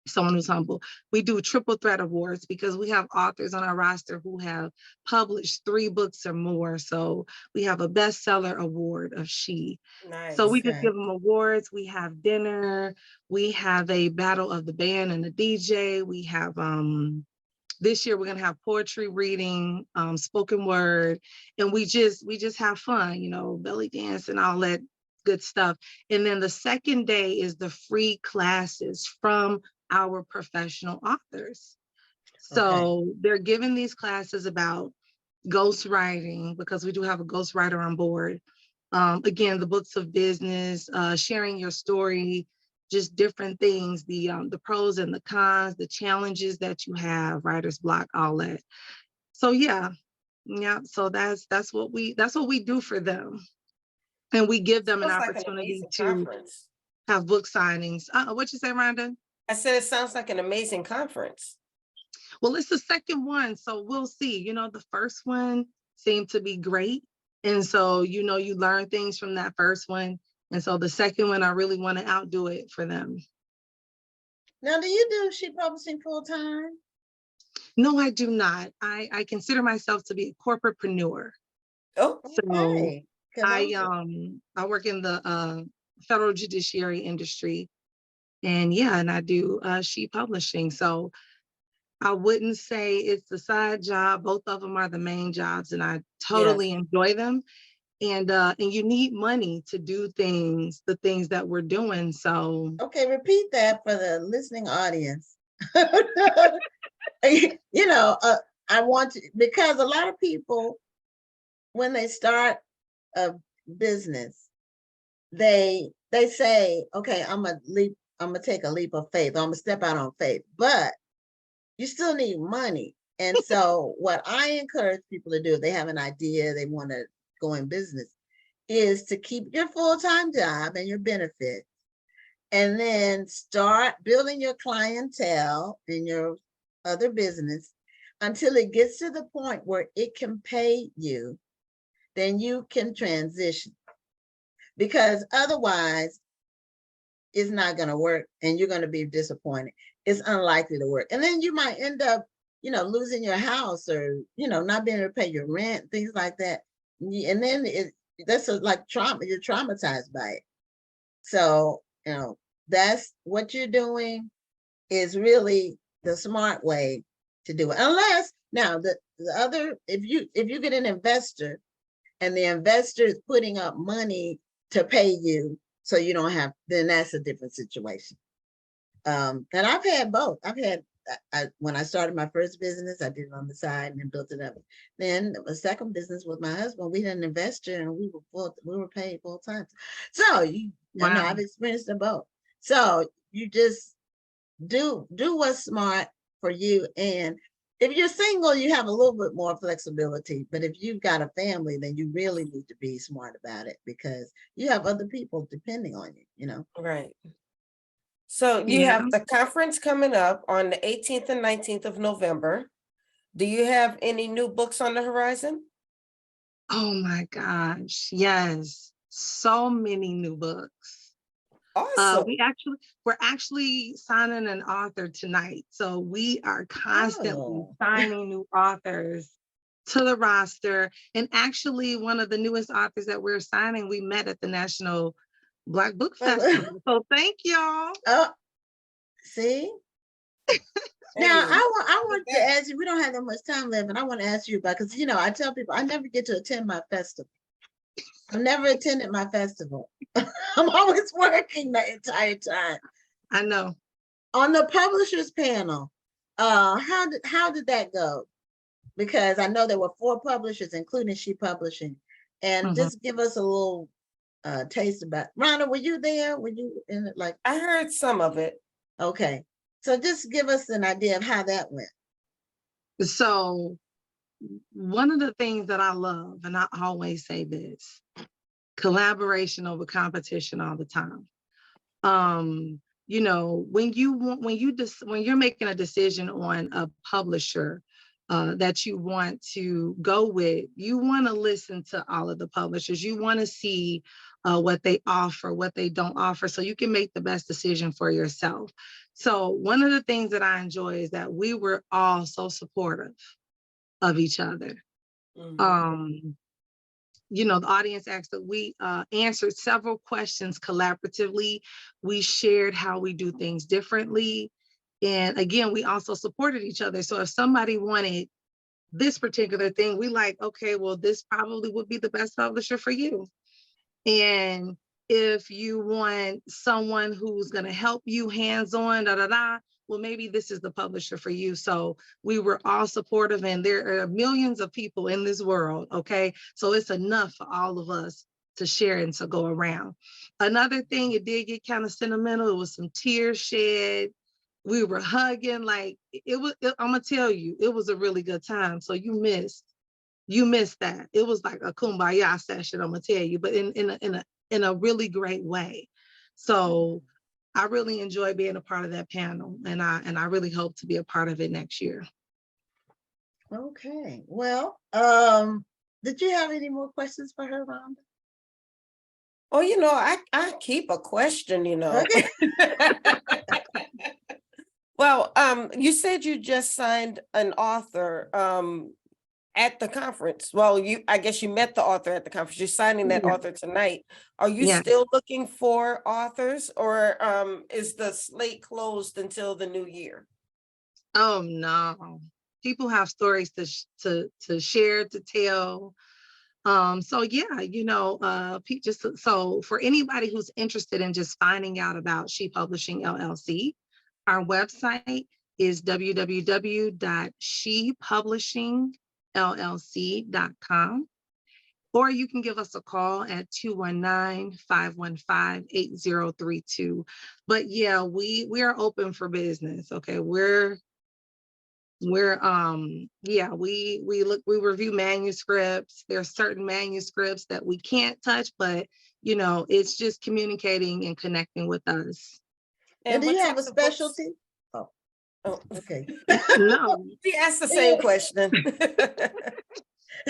Someone who's humble. We do triple threat awards because we have authors on our roster who have published 3 books or more. So we have a bestseller award of She. Nice. So we just Okay. give them awards. We have dinner. We have a battle of the band and the DJ. We have this year we're gonna have poetry reading, spoken word, and we just have fun, belly dance and all that good stuff. And then the second day is the free classes from our professional authors. So they're giving these classes about ghostwriting, because we do have a ghostwriter on board. Again, the books of business, sharing your story, just different things, the pros and the cons, the challenges that you have, writer's block, all that. So yeah. So that's what we do for them. And we give them an Sounds like an opportunity amazing to conference. have book signings. What'd you say, Rhonda? I said it sounds like an amazing conference. Well, it's the second one, so we'll see. The first one seemed to be great. And so, you learn things from that first one. And so the second one, I really want to outdo it for them. Now, do you do She Publishing full time? No, I do not. I consider myself to be a corporatepreneur. Oh, So Okay. I work in the federal judiciary industry. And yeah, and I do She Publishing. So I wouldn't say it's a side job. Both of them are the main jobs, and I totally enjoy them. And you need money to do the things that we're doing. So Okay, repeat that for the listening audience. I want to, because a lot of people, when they start a business, they say, okay, I'm gonna take a leap of faith, I'm gonna step out on faith, but you still need money. And so what I encourage people to do, if they have an idea, they want to go in business, is to keep your full-time job and your benefits, and then start building your clientele in your other business until it gets to the point where it can pay you. Then you can transition, because otherwise it's not going to work and you're going to be disappointed. It's unlikely to work. And then you might end up, losing your house, or, not being able to pay your rent, things like that. And then that's like trauma, you're traumatized by it. So, that's what you're doing is really the smart way to do it. Unless now the other, if you get an investor and the investor is putting up money to pay you, so you don't have, then that's a different situation. And I've had both. When I started my first business, I did it on the side and then built it up. Then a second business with my husband, we had an investor and we were paid full time. So I know I've experienced them both. So you just do what's smart for you. And if you're single, you have a little bit more flexibility. But if you've got a family, then you really need to be smart about it, because you have other people depending on you, Right. So you have the conference coming up on the 18th and 19th of November. Do you have any new books on the horizon? Oh my gosh, yes. So many new books. Awesome. We're actually signing an author tonight. So we are constantly signing new authors to the roster. And actually one of the newest authors that we're signing, we met at the National Black Book Festival. So thank y'all. See? There Now, you go. I want to ask you, we don't have that much time left, and I want to ask you about, because, I tell people I never get to attend my festival. I've never attended my festival. I'm always working the entire time. I know. On the publishers panel, how did that go? Because I know there were 4 publishers, including She Publishing. And Mhm. just give us a little taste about. Rhonda, were you there? Were you in it? Like, I heard some of it. okay. So just give us an idea of how that went. So one of the things that I love, and I always say this, collaboration over competition all the time. When you're making a decision on a publisher that you want to go with, you want to listen to all of the publishers. You want to see what they offer, what they don't offer, so you can make the best decision for yourself. So one of the things that I enjoy is that we were all so supportive of each other. Mhm. The audience asked that we answered several questions collaboratively. We shared how we do things differently. And again, we also supported each other. So if somebody wanted this particular thing, we like, okay, well, this probably would be the best publisher for you. And if you want someone who's going to help you hands-on, well, maybe this is the publisher for you. So we were all supportive, and there are millions of people in this world, okay? So it's enough for all of us to share and to go around. Another thing, it did get kind of sentimental. It was some tears shed. We were hugging, like I'm gonna tell you, it was a really good time. So you missed that. It was like a kumbaya session, I'm gonna tell you, but in a really great way. So I really enjoy being a part of that panel, and I really hope to be a part of it next year. Okay. Well, did you have any more questions for her, Rhonda? Oh, I keep a question, Okay. Well, you said you just signed an author at the conference. Well, I guess you met the author at the conference. You're signing that Yeah. author tonight. Are you Yes. still looking for authors, or is the slate closed until the new year? Oh no, people have stories to share, to tell. So yeah, just so for anybody who's interested in just finding out about She Publishing LLC, our website is www.shepublishingllc.com, or you can give us a call at 219-515-8032. But yeah, we are open for business. Okay, we review manuscripts. There are certain manuscripts that we can't touch, but it's just communicating and connecting with us. And do you what have a types of books? specialty? Oh, okay. No, She asked the same question.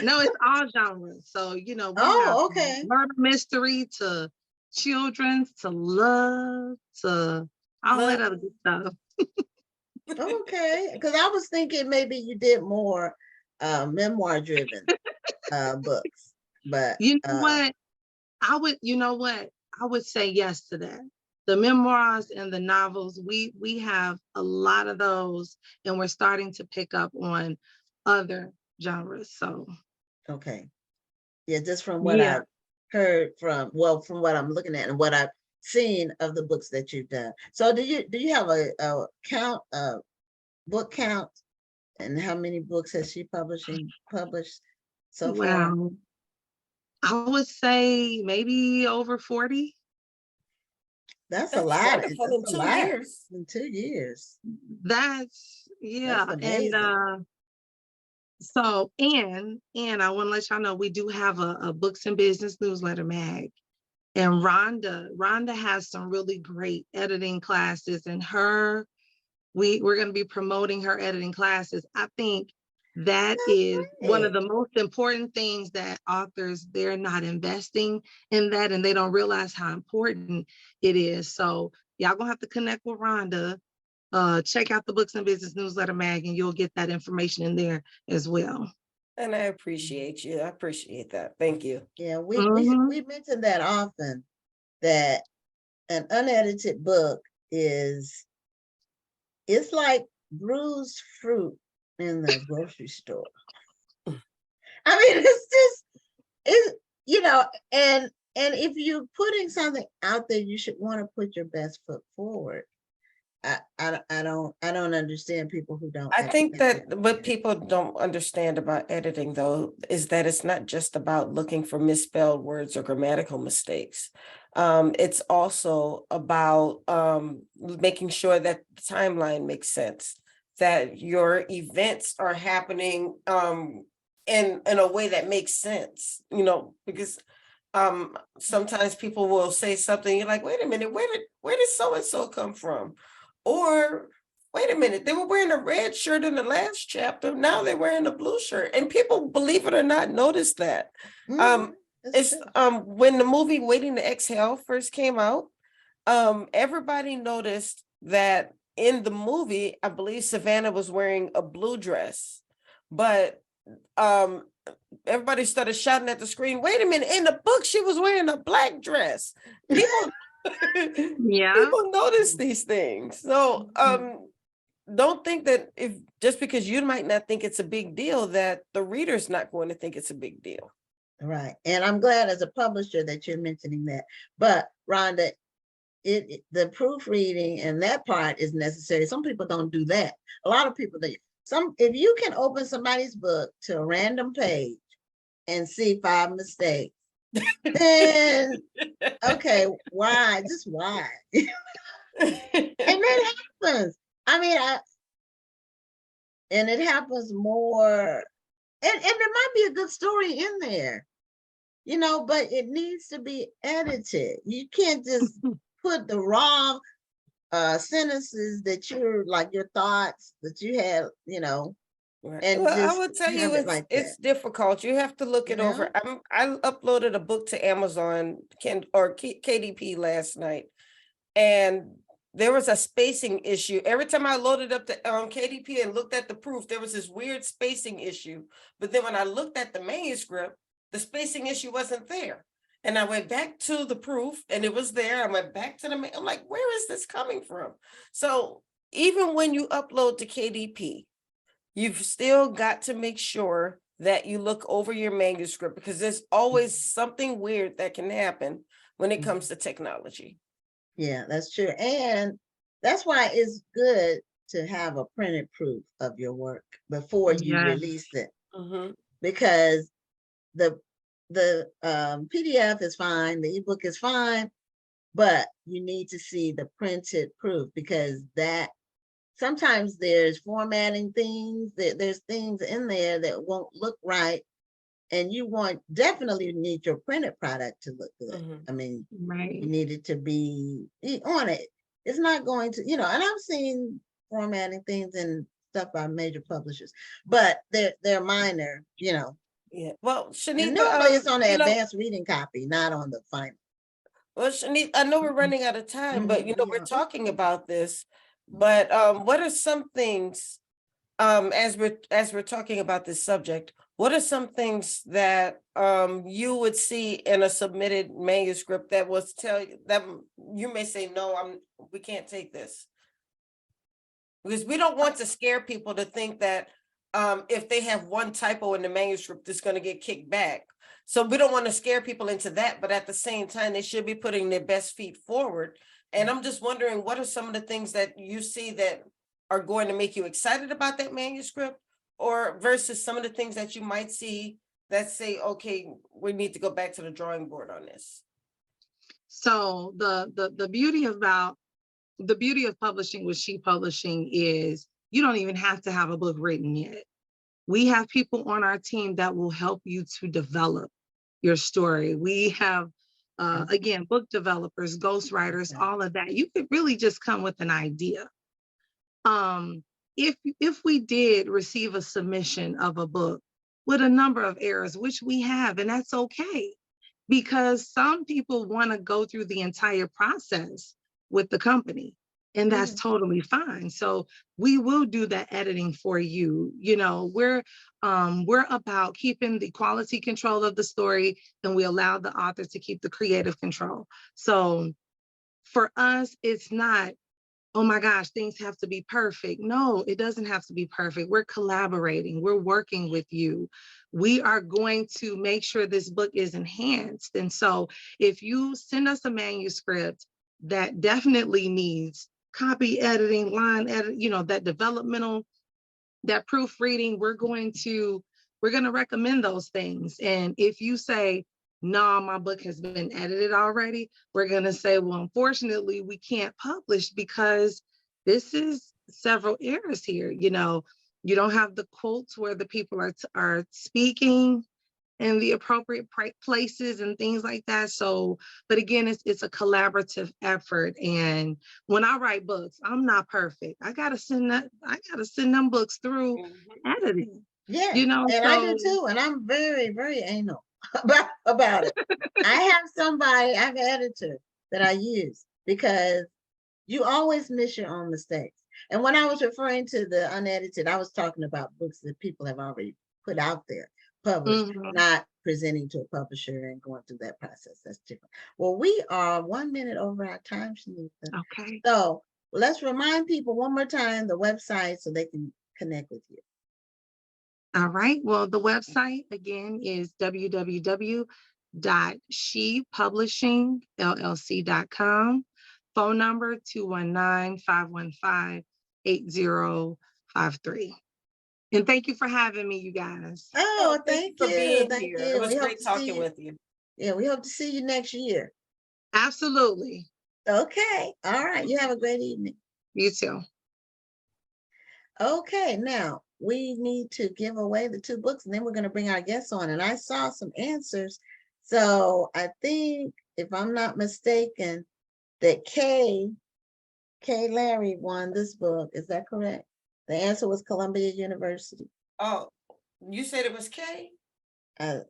no, it's all genres. So we have Okay. murder mystery to children's to love to all that other good stuff. Okay. Because I was thinking maybe you did more memoir driven books, but what? I would say yes to that. The memoirs and the novels, we have a lot of those, and we're starting to pick up on other genres. So okay. Yeah, just from what yeah. I've heard from what I'm looking at and what I've seen of the books that you've done. So do you have a count, book count, and how many books has She Publishing published so far? Well, I would say maybe over 40. That's a That's lot. wonderful. That's In a 2 lot years. in 2 years. That's That's amazing. and so and I want to let y'all know we do have a books and business newsletter mag. And Rhonda has some really great editing classes, and we're going to be promoting her editing classes. I think that is one of the most important things that authors, they're not investing in that, and they don't realize how important it is. So y'all gonna have to connect with Rhonda. Check out the Books and Business Newsletter mag, and you'll get that information in there as well. And I appreciate you. I appreciate that. Thank you. Yeah, we mention that often, that an unedited book is it's like bruised fruit in the grocery store. I mean, it's and if you're putting something out there, you should want to put your best foot forward. I don't understand people who don't. I think accept that it. what people don't understand about editing, though, is that it's not just about looking for misspelled words or grammatical mistakes. It's also about making sure that the timeline makes sense, that your events are happening in a way that makes sense, because sometimes people will say something, you're like, wait a minute, where did so-and-so come from? Or wait a minute, they were wearing a red shirt in the last chapter, now they're wearing a blue shirt. And people, believe it or not, notice that. Mhm, it's It's true. when the movie Waiting to Exhale first came out, everybody noticed that in the movie, I believe Savannah was wearing a blue dress, but everybody started shouting at the screen, wait a minute, in the book she was wearing a black dress. People Yeah. people notice these things. So don't think that if just because you might not think it's a big deal, that the reader's not going to think it's a big deal. Right. And I'm glad as a publisher that you're mentioning that. But Rhonda, the proofreading and that part is necessary. Some people don't do that. A lot of people if you can open somebody's book to a random page and see 5 mistakes, then okay, why? Just why? And that happens. I mean, and it happens more, and there might be a good story in there, but it needs to be edited. You can't just put the raw sentences that you're like your thoughts that you have, Right. and Well, I just would tell have you it like it's that. difficult. You have to look You it over. I uploaded a book to Amazon KDP last night, and there was a spacing issue. Every time I loaded up the KDP and looked at the proof, there was this weird spacing issue. But then when I looked at the manuscript, the spacing issue wasn't there. And I went back to the proof and it was there. I went back to I'm like, where is this coming from? So even when you upload to KDP, you've still got to make sure that you look over your manuscript, because there's always something weird that can happen when it comes to technology. Yeah, that's true. And that's why it's good to have a printed proof of your work before you Yes. release it, Mhm. because the PDF is fine, the ebook is fine, but you need to see the printed proof, because that sometimes there's formatting things, there's things in there that won't look right, and you definitely need your printed product to look good. Mhm. I mean, Right. you need it to be on it. It's not going to, and I've seen formatting things and stuff by major publishers, but they're minor, Yeah. Well, and Shenitha, normally it's on the advanced reading copy, not on the final. well, Shenitha, I know we're running out of time, but we're Yeah. talking about this. But what are some things, as we're talking about this subject, what are some things that you would see in a submitted manuscript that was tell you that you may say, no, we can't take this? Because we don't want to scare people to think that if they have one typo in the manuscript, it's going to get kicked back. So we don't want to scare people into that, but at the same time, they should be putting their best feet forward. And I'm just wondering, what are some of the things that you see that are going to make you excited about that manuscript, or versus some of the things that you might see that say, okay, we need to go back to the drawing board on this? So the beauty of publishing with She Publishing is you don't even have to have a book written yet. We have people on our team that will help you to develop your story. We have, again, book developers, ghostwriters, all of that. You could really just come with an idea. If we did receive a submission of a book with a number of errors, which we have, and that's okay, because some people want to go through the entire process with the company, and that's totally fine. So we will do that editing for you. We're about keeping the quality control of the story, and we allow the author to keep the creative control. So for us, it's not oh my gosh, things have to be perfect. No, it doesn't have to be perfect. We're collaborating. We're working with you. We are going to make sure this book is enhanced. And so if you send us a manuscript that definitely needs copy editing, line edit, that developmental, that proofreading, we're going to recommend those things. And if you say, no, my book has been edited already, we're going to say, well, unfortunately, we can't publish because this is several errors here. You don't have the quotes where the people are speaking in the appropriate places and things like that. So, but again, it's a collaborative effort. And when I write books, I'm not perfect. I gotta send them books through editing. Yeah, and I do too. And I'm very, very anal about it. I have an editor that I use because you always miss your own mistakes. And when I was referring to the unedited, I was talking about books that people have already put out there, published, not presenting to a publisher and going through that process. That's different. Well, we are 1 minute over our time, Shenitha. Okay. So let's remind people one more time the website so they can connect with you. All right. Well, the website again is www.shepublishingllc.com. Phone number 219-515-8053. And thank you for having me, you guys. Oh, thank you for being thank here. you. It was We hope great to talking with you. Yeah, we hope to see you next year. Absolutely. Okay. All right. You have a great evening. You too. Okay. Now we need to give away the 2 books and then we're going to bring our guests on. And I saw some answers. So I think, if I'm not mistaken, that Kay Larry won this book. Is that correct? The answer was Columbia University. Oh, you said it was Kay? I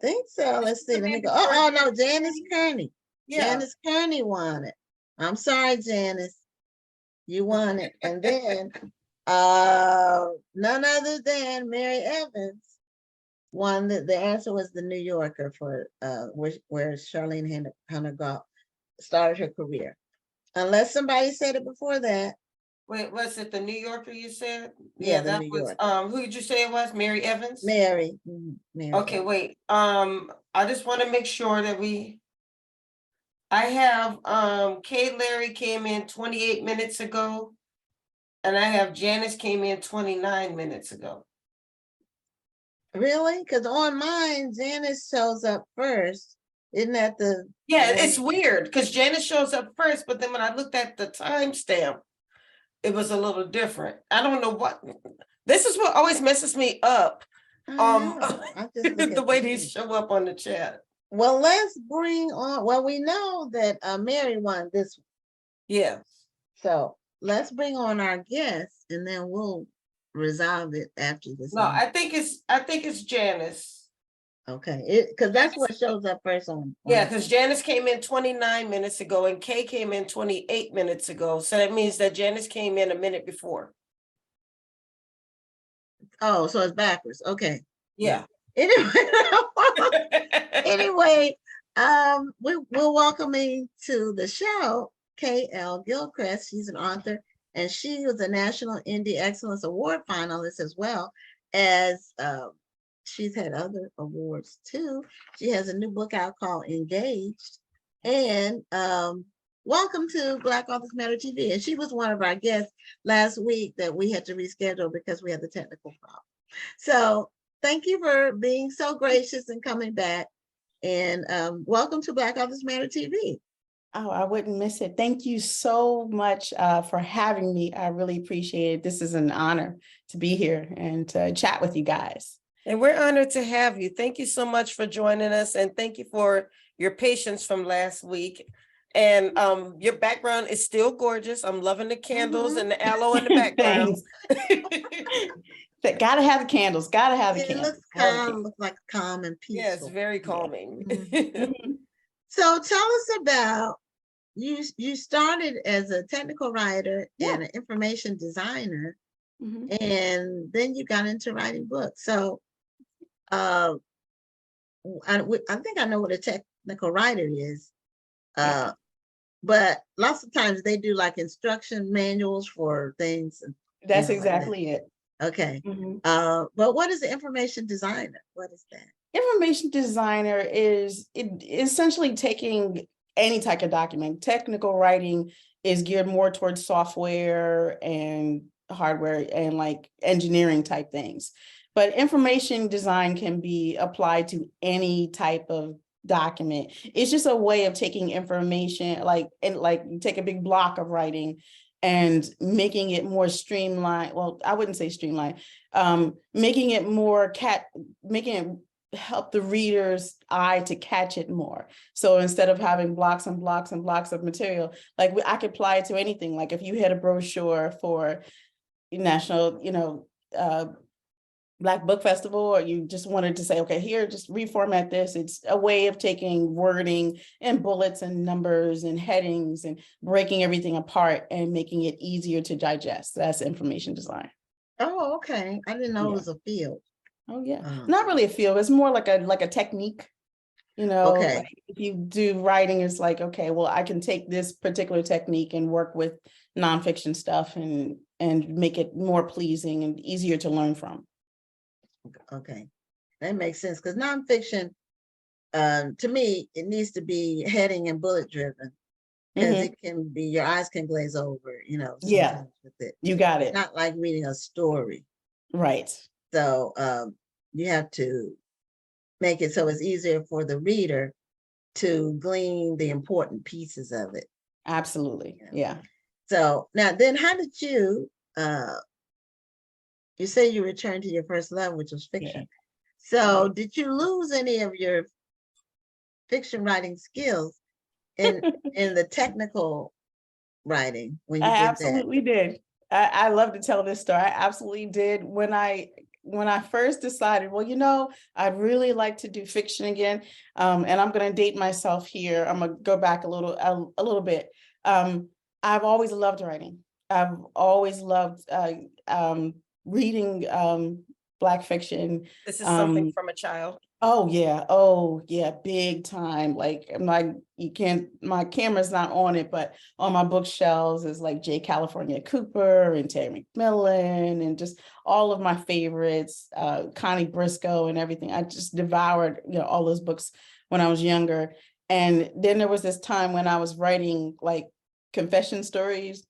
think so. Let's see. Let me go. Oh, no, Janice Kearney. Yeah. Janice Kearney won it. I'm sorry, Janice. You won it. And then none other than Mary Evans won. The answer was The New Yorker, for where Charlene Hunter started her career. Unless somebody said it before that. Wait, was it The New Yorker you said? Yeah, that New was Yorker. who did you say it was? Mary Evans? Mary. Okay, wait. I just want to make sure that I have Kay Larry came in 28 minutes ago. And I have Janice came in 29 minutes ago. Really? Because on mine, Janice shows up first. Isn't that the? Yeah, it's weird because Janice shows up first, but then when I looked at the timestamp, it was a little different. I don't know what. This is what always messes me up. The way these show up on the chat. Well, let's bring on. Well, we know that Mary won this one. Yeah. So let's bring on our guests, and then we'll resolve it after this. No, I think it's Janice. Okay, because that's what shows up first on. Yeah, because Janice came in 29 minutes ago and Kay came in 28 minutes ago. So that means that Janice came in a minute before. Oh, so it's backwards. Okay. Yeah. Anyway, we're welcoming to the show K.L. Gilchrist. She's an author, and she was a National Indie Excellence Award finalist, as well as she's had other awards too. She has a new book out called Engaged. And welcome to Black Authors Matter TV. And she was one of our guests last week that we had to reschedule because we had the technical problem. So thank you for being so gracious and coming back. And welcome to Black Authors Matter TV. Oh, I wouldn't miss it. Thank you so much for having me. I really appreciate it. This is an honor to be here and to chat with you guys. And we're honored to have you. Thank you so much for joining us. And thank you for your patience from last week. And your background is still gorgeous. I'm loving the candles and the aloe in the background. Gotta have the candles. Gotta have the candles. It looks calm, looks like calm and peaceful. Yeah, it's very calming. So tell us about, you started as a technical writer and an information designer, and then you got into writing books. So I think I know what a technical writer is. but lots of times they do like instruction manuals for things. That's like that. exactly it. Okay. Mhm. But what is the information designer? What is that? Information designer is essentially taking any type of document. Technical writing is geared more towards software and hardware and like engineering type things. But information design can be applied to any type of document. It's just a way of taking information, like you take a big block of writing and making it more streamlined. Well, I wouldn't say streamlined, making it more making it help the reader's eye to catch it more. So instead of having blocks and blocks and blocks of material, like I could apply it to anything. Like if you had a brochure for national, Black Book Festival, or you just wanted to say, okay, here, just reformat this. It's a way of taking wording and bullets and numbers and headings and breaking everything apart and making it easier to digest. That's information design. Oh, okay. I didn't know it was a field. Oh, yeah. Not really a field. It's more like a technique. Okay. Like if you do writing, it's like, okay, well, I can take this particular technique and work with nonfiction stuff and make it more pleasing and easier to learn from. Okay, that makes sense, because nonfiction, to me, it needs to be heading and bullet driven, because it can be, your eyes can glaze over, Yeah, sometimes with it. You got it. Not like reading a story. Right. So you have to make it so it's easier for the reader to glean the important pieces of it. Absolutely. Yeah. So now then, how did you say you returned to your first love, which was fiction. Yeah. So did you lose any of your fiction writing skills in the technical writing when you I did that? absolutely did. I love to tell this story. I absolutely did. When I first decided, well, I'd really like to do fiction again. And I'm going to date myself here. I'm going to go back a little bit. I've always loved writing. I've always loved reading Black fiction. This is something from a child. Oh yeah, big time. Like my camera's not on it, but on my bookshelves is like J. California Cooper and Terry McMillan and just all of my favorites, Connie Briscoe and everything. I just devoured, all those books when I was younger. And then there was this time when I was writing like confession stories.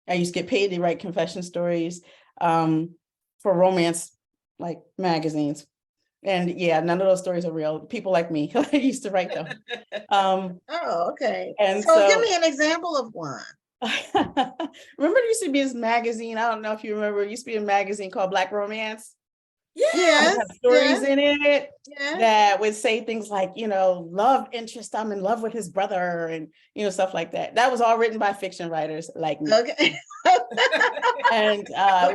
I used to get paid to write confession stories for romance like magazines. And yeah, none of those stories are real. People like me used to write them. Oh, okay. And so give me an example of one. remember there used to be this magazine, I don't know if you remember, it used to be a magazine called Black Romance. Yes. Stories in it Yes. that would say things like, love interest, I'm in love with his brother, and stuff like that. That was all written by fiction writers like me. Okay. And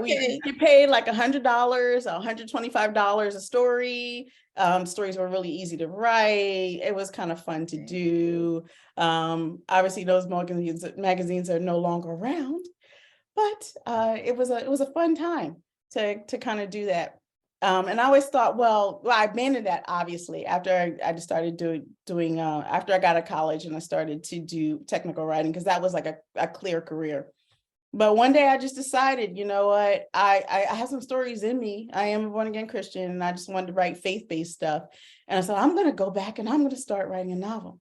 we get paid like $100, $125 a story. Stories were really easy to write. It was kind of fun to do. Obviously those magazines are no longer around, but it was a fun time to kind of do that. And I always thought, well, I abandoned that obviously after I just started doing after I got out of college and I started to do technical writing, because that was like a clear career. But one day I just decided, you know what, I have some stories in me. I am a born again Christian and I just wanted to write faith-based stuff. And I said, I'm going to go back and I'm going to start writing a novel.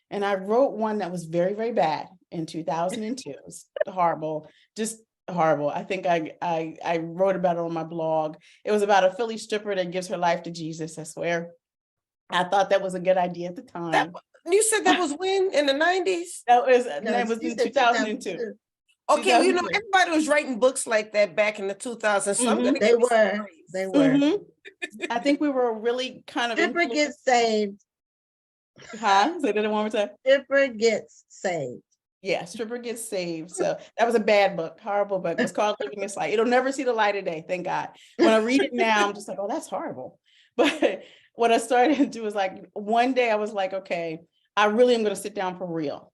And I wrote one that was very, very bad in 2002. It was horrible, just horrible. I think I wrote about it on my blog. It was about a Philly stripper that gives her life to Jesus, I swear. I thought that was a good idea at the time. You said that was when? In the 90s? That was in 2002. Okay, everybody was writing books like that back in the 2000s. So They were. I think we were really kind of Stripper gets saved. Huh? Say that one more time. Stripper gets saved. Yeah, Stripper Gets Saved. So that was a bad book, horrible book. It was called Living This Life. It'll never see the light of day, thank God. When I read it now, I'm just like, oh, that's horrible. But what I started to do was like, one day I was like, okay, I really am going to sit down for real.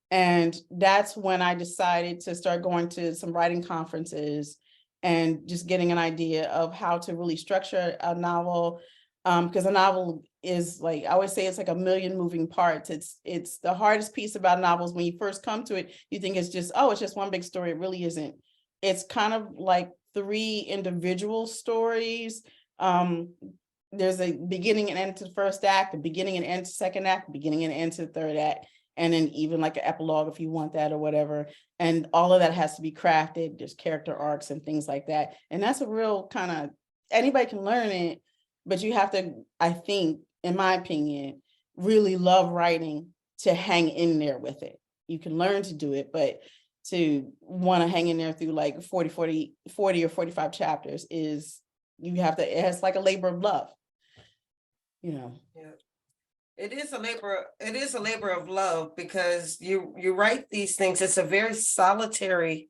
And that's when I decided to start going to some writing conferences and just getting an idea of how to really structure a novel. Because a novel is like, I always say it's like a million moving parts. It's the hardest piece about novels. When you first come to it, you think it's just, oh, it's just one big story. It really isn't. It's kind of like 3 individual stories. There's a beginning and end to the first act, the beginning and end to second act, beginning and end to the third act, and then even like an epilogue if you want that or whatever. And all of that has to be crafted. There's character arcs and things like that. And that's a real kind of, anybody can learn it, but you have to, I think, in my opinion, really love writing to hang in there with it. You can learn to do it, but to want to hang in there through like 40 or 45 chapters is, you have to, it's like a labor of love, you know. Yeah. It is a labor of love, because you write these things. It's a very solitary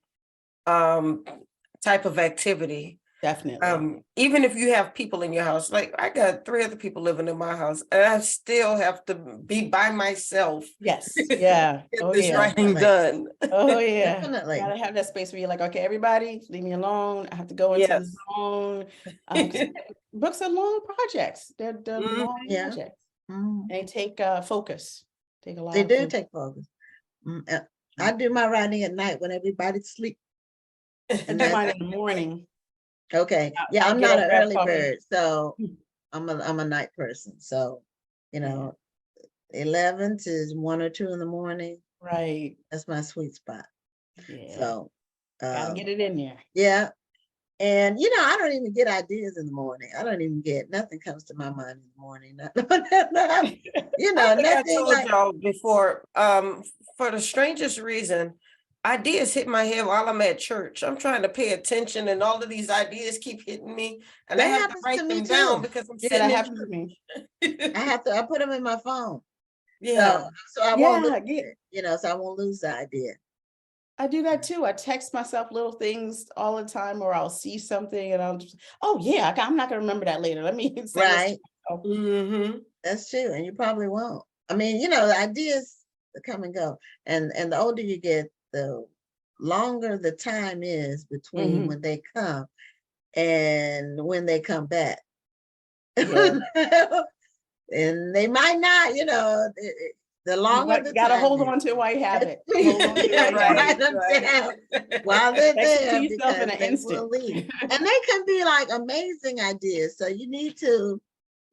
type of activity. Definitely. Even if you have people in your house, like I got 3 other people living in my house, and I still have to be by myself. Yes. Yeah. Get Oh this yeah. writing done. Oh yeah. Definitely. You gotta have that space where you're like, okay, everybody, leave me alone. I have to go into the Yes. zone. 'Cause books are long projects. They're long Yeah. projects. Mhm. They take focus. Take a lot. They of do focus. take focus. I do my writing at night when everybody's asleep. I And do that's mine in the morning. okay. I- Yeah, I I'm get not up, an grab early coffee. bird, so I'm a night person. So, 11 to 1 or 2 in the morning, Right. that's my sweet spot. Yeah. So, Gotta get it in there. yeah. And I don't even get ideas in the morning. I don't even get nothing comes to my mind in the morning. I think I Nothing told like y'all before, for the strangest reason, ideas hit my head while I'm at church. I'm trying to pay attention, and all of these ideas keep hitting me, and I that have to happens to write me them down too. because I'm Yeah, sitting that in happens to me. I put them in my phone. Yeah. So I won't lose Yeah, it, so I won't lose the idea. I do that too. I text myself little things all the time, or I'll see something and I'll just, oh yeah, I'm not gonna remember that later. Let me send this to Right. myself. Mm-hmm. That's true. And you probably won't. I mean, the ideas come and go. And the older you get, the longer the time is between Mhm. when they come and when they come back. Yeah. And they might not, the longer the You gotta time hold is. on to it while you have it. That's- Hold on to it while you have Write it. them down while they're Text it to there, yourself in because an they instant. will leave. And they can be like amazing ideas. So you need to,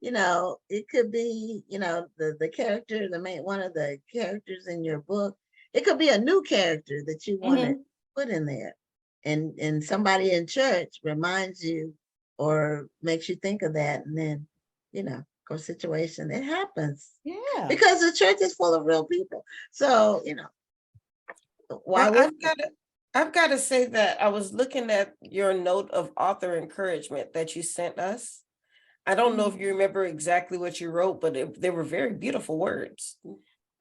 it could be, the character, one of the characters in your book. It could be a new character that you want to Mhm. put in there. And somebody in church reminds you or makes you think of that. And then, go situation. It happens Yeah. because the church is full of real people. So, why Well, would I've got to say that I was looking at your note of author encouragement that you sent us. I don't know if you remember exactly what you wrote, but they were very beautiful words.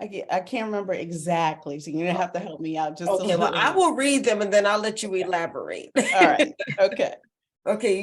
I can't remember exactly, so you're gonna have to help me out just a Okay, well, little. I will read them and then I'll let you elaborate. All right. Okay. Okay,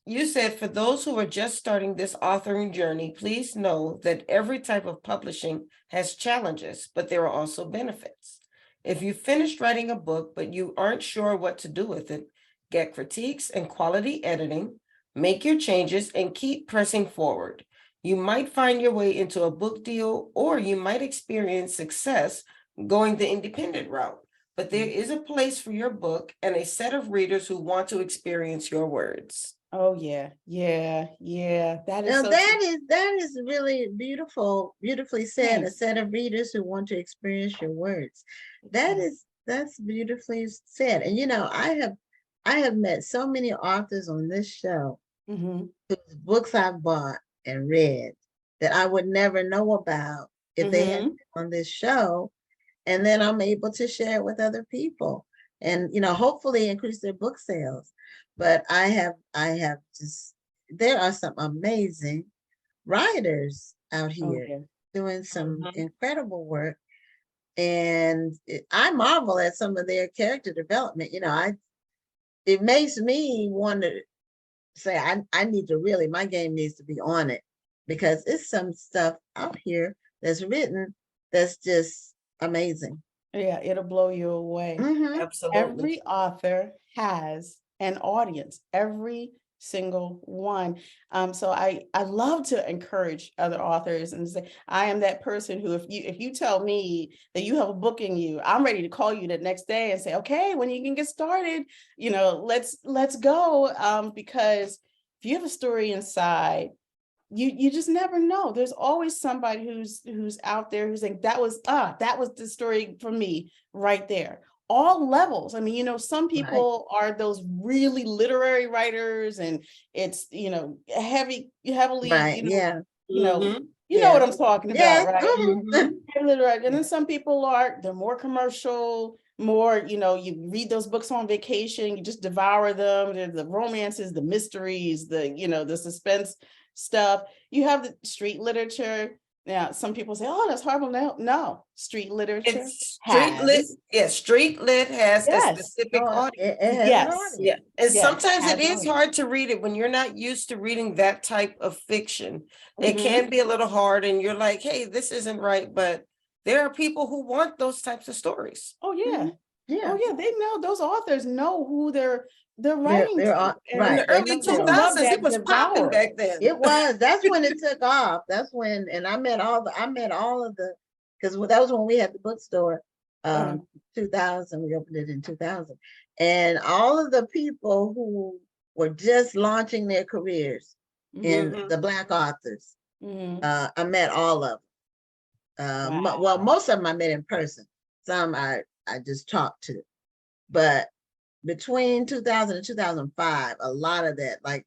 you said, for those who are just starting this authoring journey, please know that every type of publishing has challenges, but there are also benefits. If you finished writing a book, but you aren't sure what to do with it, get critiques and quality editing, make your changes, and keep pressing forward. You might find your way into a book deal, or you might experience success going the independent route. But there is a place for your book and a set of readers who want to experience your words. Oh yeah. That is Now so that is really beautifully said. A Thanks. set of readers who want to experience your words. Yeah. That's beautifully said. And I have met so many authors on this show Mhm. whose books I've bought and read that I would never know about if they had Mhm. been on this show. And then I'm able to share it with other people and, hopefully increase their book sales. But I have just, there are some amazing writers out Oh here yeah. doing some Mhm. incredible work. And I marvel at some of their character development. It makes me want to say, I need to really, my game needs to be on it, because it's some stuff out here that's written that's just amazing. Yeah, it'll blow you away. Mhm. Absolutely. Every author has an audience. Every single one. So I love to encourage other authors and say, I am that person who, if you tell me that you have a book in you, I'm ready to call you the next day and say, okay, when you can get started, let's go. Because if you have a story inside, you just never know. There's always somebody who's out there who's like, that was the story for me right there. All levels. I mean, some people are those really literary writers, and it's heavily, Right. Yeah. you know what I'm talking Yeah. about, right? Mhm. Heavily literary. And then some people they're more commercial, more, you read those books on vacation, you just devour them. There's the romances, the mysteries, the suspense stuff. You have the street literature. Now, some people say, "Oh, that's horrible." No, street literature It's street lit. has, Yeah, street lit has a yes, specific audience. It has an yes, audience. Yeah, and yes, sometimes it has is audience. hard to read it when you're not used to reading that type of fiction. It Mhm. can be a little hard, and you're like, "Hey, this isn't right." But there are people who want those types of stories. Oh yeah, Yeah. oh yeah. They know, those authors know who they're They're writing they're to, all In right. the They early know them. 2000s, it was popping back then. It was. That's when it took off. That's when, and I met all of the, because that was when we had the bookstore. 2000. We opened it in 2000, and all of the people who were just launching their careers in Mhm. the Black authors. Mhm. I met all of them. Wow. Well, most of them I met in person. Some I just talked to, but between 2000 and 2005, a lot of that, like,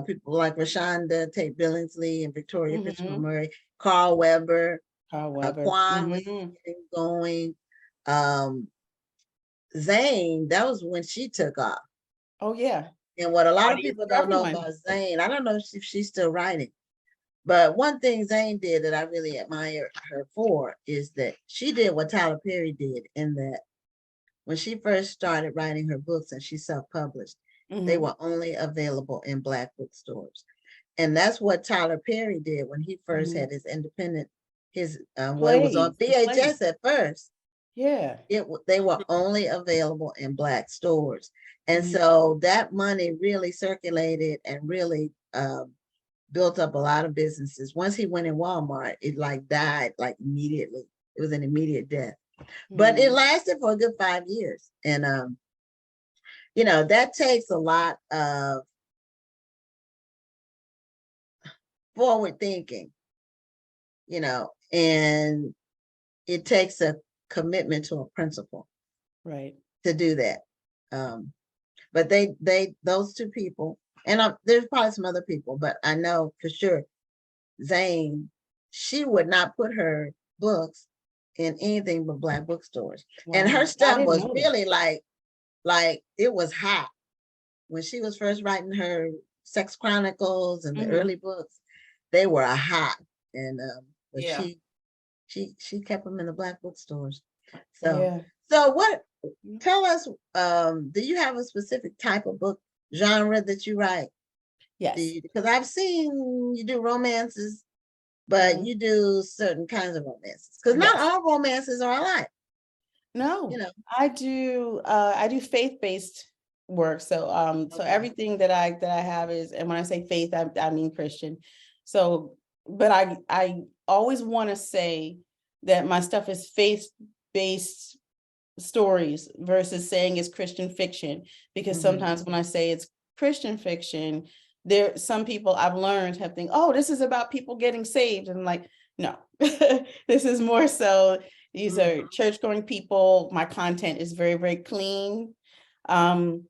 people like Rashonda Tate Billingsley and Victoria Fisher Mhm. Murray, Carl Weber, Carl Weber. Quan was Mhm. getting going. Zane, that was when she took off. Oh yeah. And what a lot of Audience people for don't know everyone. about Zane, I don't know if she's still writing, but one thing Zane did that I really admire her for is that she did what Tyler Perry did, in that when she first started writing her books and she self-published, they Mhm. were only available in Black bookstores. And that's what Tyler Perry did when he first Mhm. had his independent, well, it was on Plays, the plays. VHS at first. Yeah. They were only available in Black stores. And Mhm. so that money really circulated and really built up a lot of businesses. Once he went in Walmart, it like died like immediately. It was an immediate death. But it Mhm. lasted for a good 5 years. And that takes a lot of forward thinking, and it takes a commitment to a principle Right. to do that. But those two people, and there's probably some other people, but I know for sure Zane, she would not put her books in anything but Black bookstores. And her Wow. I stuff didn't was know that. really like it was hot when she was first writing her Sex Chronicles and the Mhm. early books. They were hot, and but Yeah. she kept them in the Black bookstores. Yeah. So what? Tell us. Do you have a specific type of book genre that you write? Yes. Because I've seen you do romances, but Mhm. you do certain kinds of romances. Because not Yes. all romances are alike. No, I do faith-based work. So Okay. everything that I have is, and when I say faith, I mean Christian. So, but I always want to say that my stuff is faith-based stories versus saying it's Christian fiction, because Mhm. sometimes when I say it's Christian fiction, some people I've learned have think, oh, this is about people getting saved. And I'm like, no, this is more so, these are church-going people. My content is very, very clean. And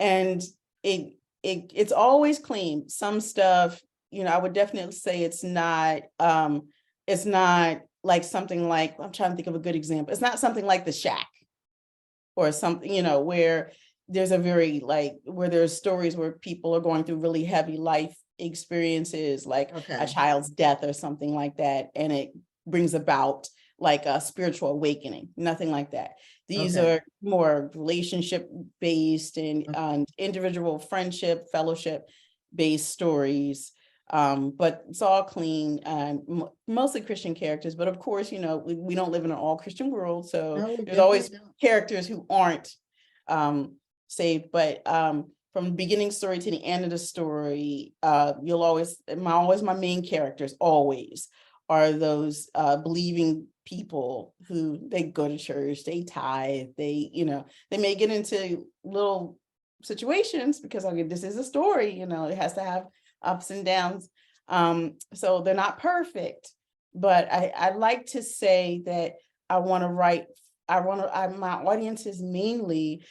it's always clean. Some stuff, I would definitely say it's not like something like, I'm trying to think of a good example. It's not something like The Shack or something, where there's where there's stories where people are going through really heavy life experiences, like a child's death or something like that, and it brings about like a spiritual awakening. Nothing like that. These are more relationship based and individual friendship, fellowship based stories. But it's all clean and mostly Christian characters. But of course, we don't live in an all Christian world. So there's always characters who aren't saved. But from the beginning story to the end of the story, my main characters always are those believing people who they go to church, they tithe, they may get into little situations because this is a story, it has to have ups and downs. So they're not perfect, but I like to say that my audience is mainly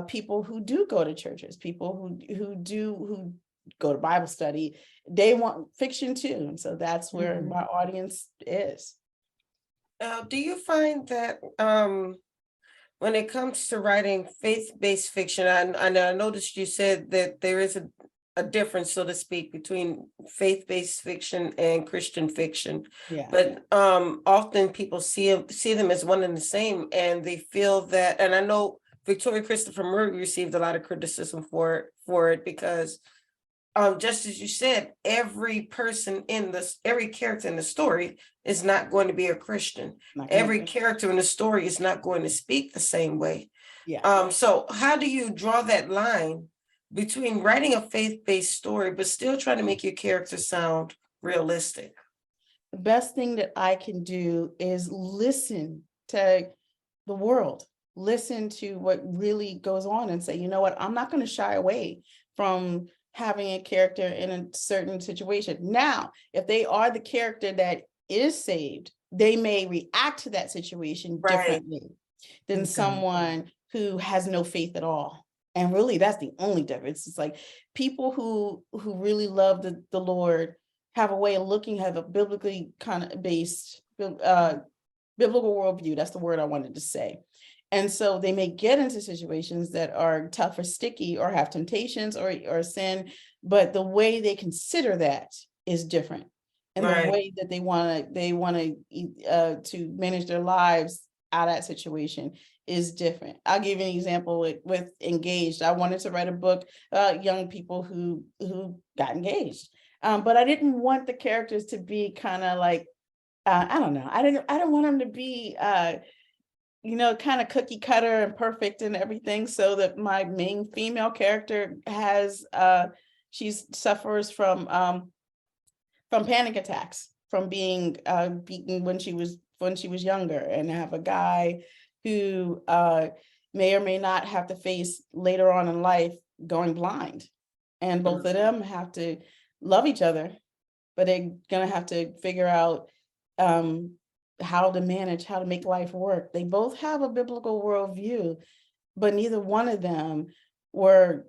people who do go to churches, people who go to Bible study. They want fiction too, and so that's where my audience is. Do you find that when it comes to writing faith-based fiction, I noticed you said that there is a difference, so to speak, between faith-based fiction and Christian fiction. Yeah. But often people see them as one and the same, and they feel that, and I know Victoria Christopher Murray received a lot of criticism for it because just as you said, every character in the story is not going to be a Christian. Every character in the story is not going to speak the same way. Yeah. So how do you draw that line between writing a faith-based story, but still trying to make your character sound realistic? The best thing that I can do is listen to the world, listen to what really goes on and say, you know what, I'm not going to shy away from having a character in a certain situation. Now, if they are the character that is saved, they may react to that situation differently than someone who has no faith at all. And really, that's the only difference. It's like people who really love the Lord have a way of looking, have a biblically kind of based biblical worldview. That's the word I wanted to say. And so they may get into situations that are tough or sticky or have temptations or sin, but the way they consider that is different. And the way that they want to manage their lives out of that situation is different. I'll give you an example with Engaged. I wanted to write a book about young people who got engaged. But I didn't want the characters to be kind of like, I don't know. I didn't want them to be kind of cookie cutter and perfect and everything, so that my main female character has she suffers from panic attacks from being beaten when she was younger, and have a guy who may or may not have to face later on in life going blind, and both of them have to love each other, but they're gonna have to figure out how to make life work. They both have a biblical worldview, but neither one of them were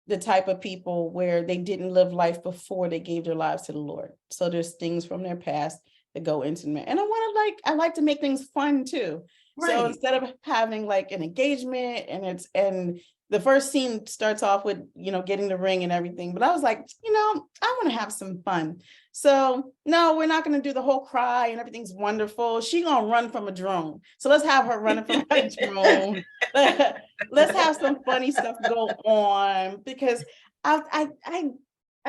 the type of people where they didn't live life before they gave their lives to the Lord. So there's things from their past that go into me. And I like to make things fun too. So instead of having like an engagement and the first scene starts off with, getting the ring and everything, but I was like, I want to have some fun. So no, we're not going to do the whole cry and everything's wonderful. She's going to run from a drone. So let's have her running from a drone. Let's have some funny stuff go on, because I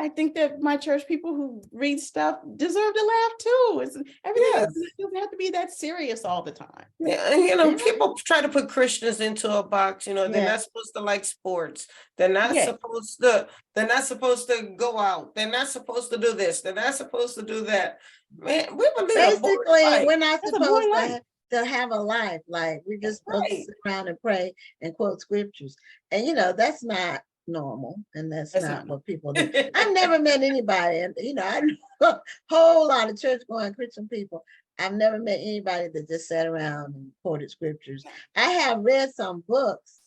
think that my church people who read stuff deserve to laugh too. Everything doesn't have to be that serious all the time. Yeah, and people try to put Christians into a box. They're not supposed to like sports. They're not supposed to. They're not supposed to go out. They're not supposed to do this. They're not supposed to do that. Man, we believe basically we're not supposed to have a life. Like we're just supposed to sit around and pray and quote scriptures, and that's not normal, and that's not what people do. I've never met anybody, and I know a whole lot of church going Christian people. I've never met anybody that just sat around and quoted scriptures. I have read some books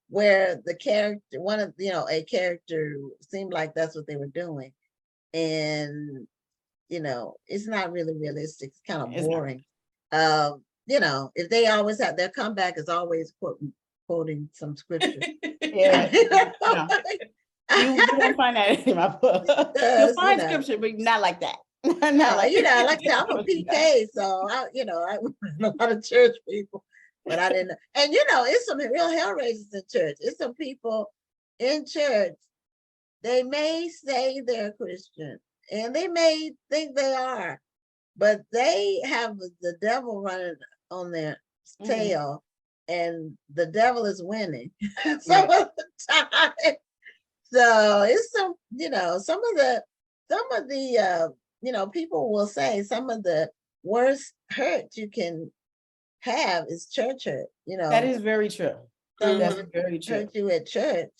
where the character, a character seemed like that's what they were doing, and it's not really realistic. It's kind of boring. If they always have their comeback is always quoting some scripture. Yeah. You won't find that in my book. You'll find scripture, but not like that. Not like I said, I'm a PK, so I a lot of church people, but I didn't. And it's some real hell raisers in church. It's some people in church. They may say they're Christian, and they may think they are, but they have the devil running on their tail. And the devil is winning some of the time. So it's some of the people will say some of the worst hurt you can have is church hurt. That is very true. That's Someone very true. hurt you at church,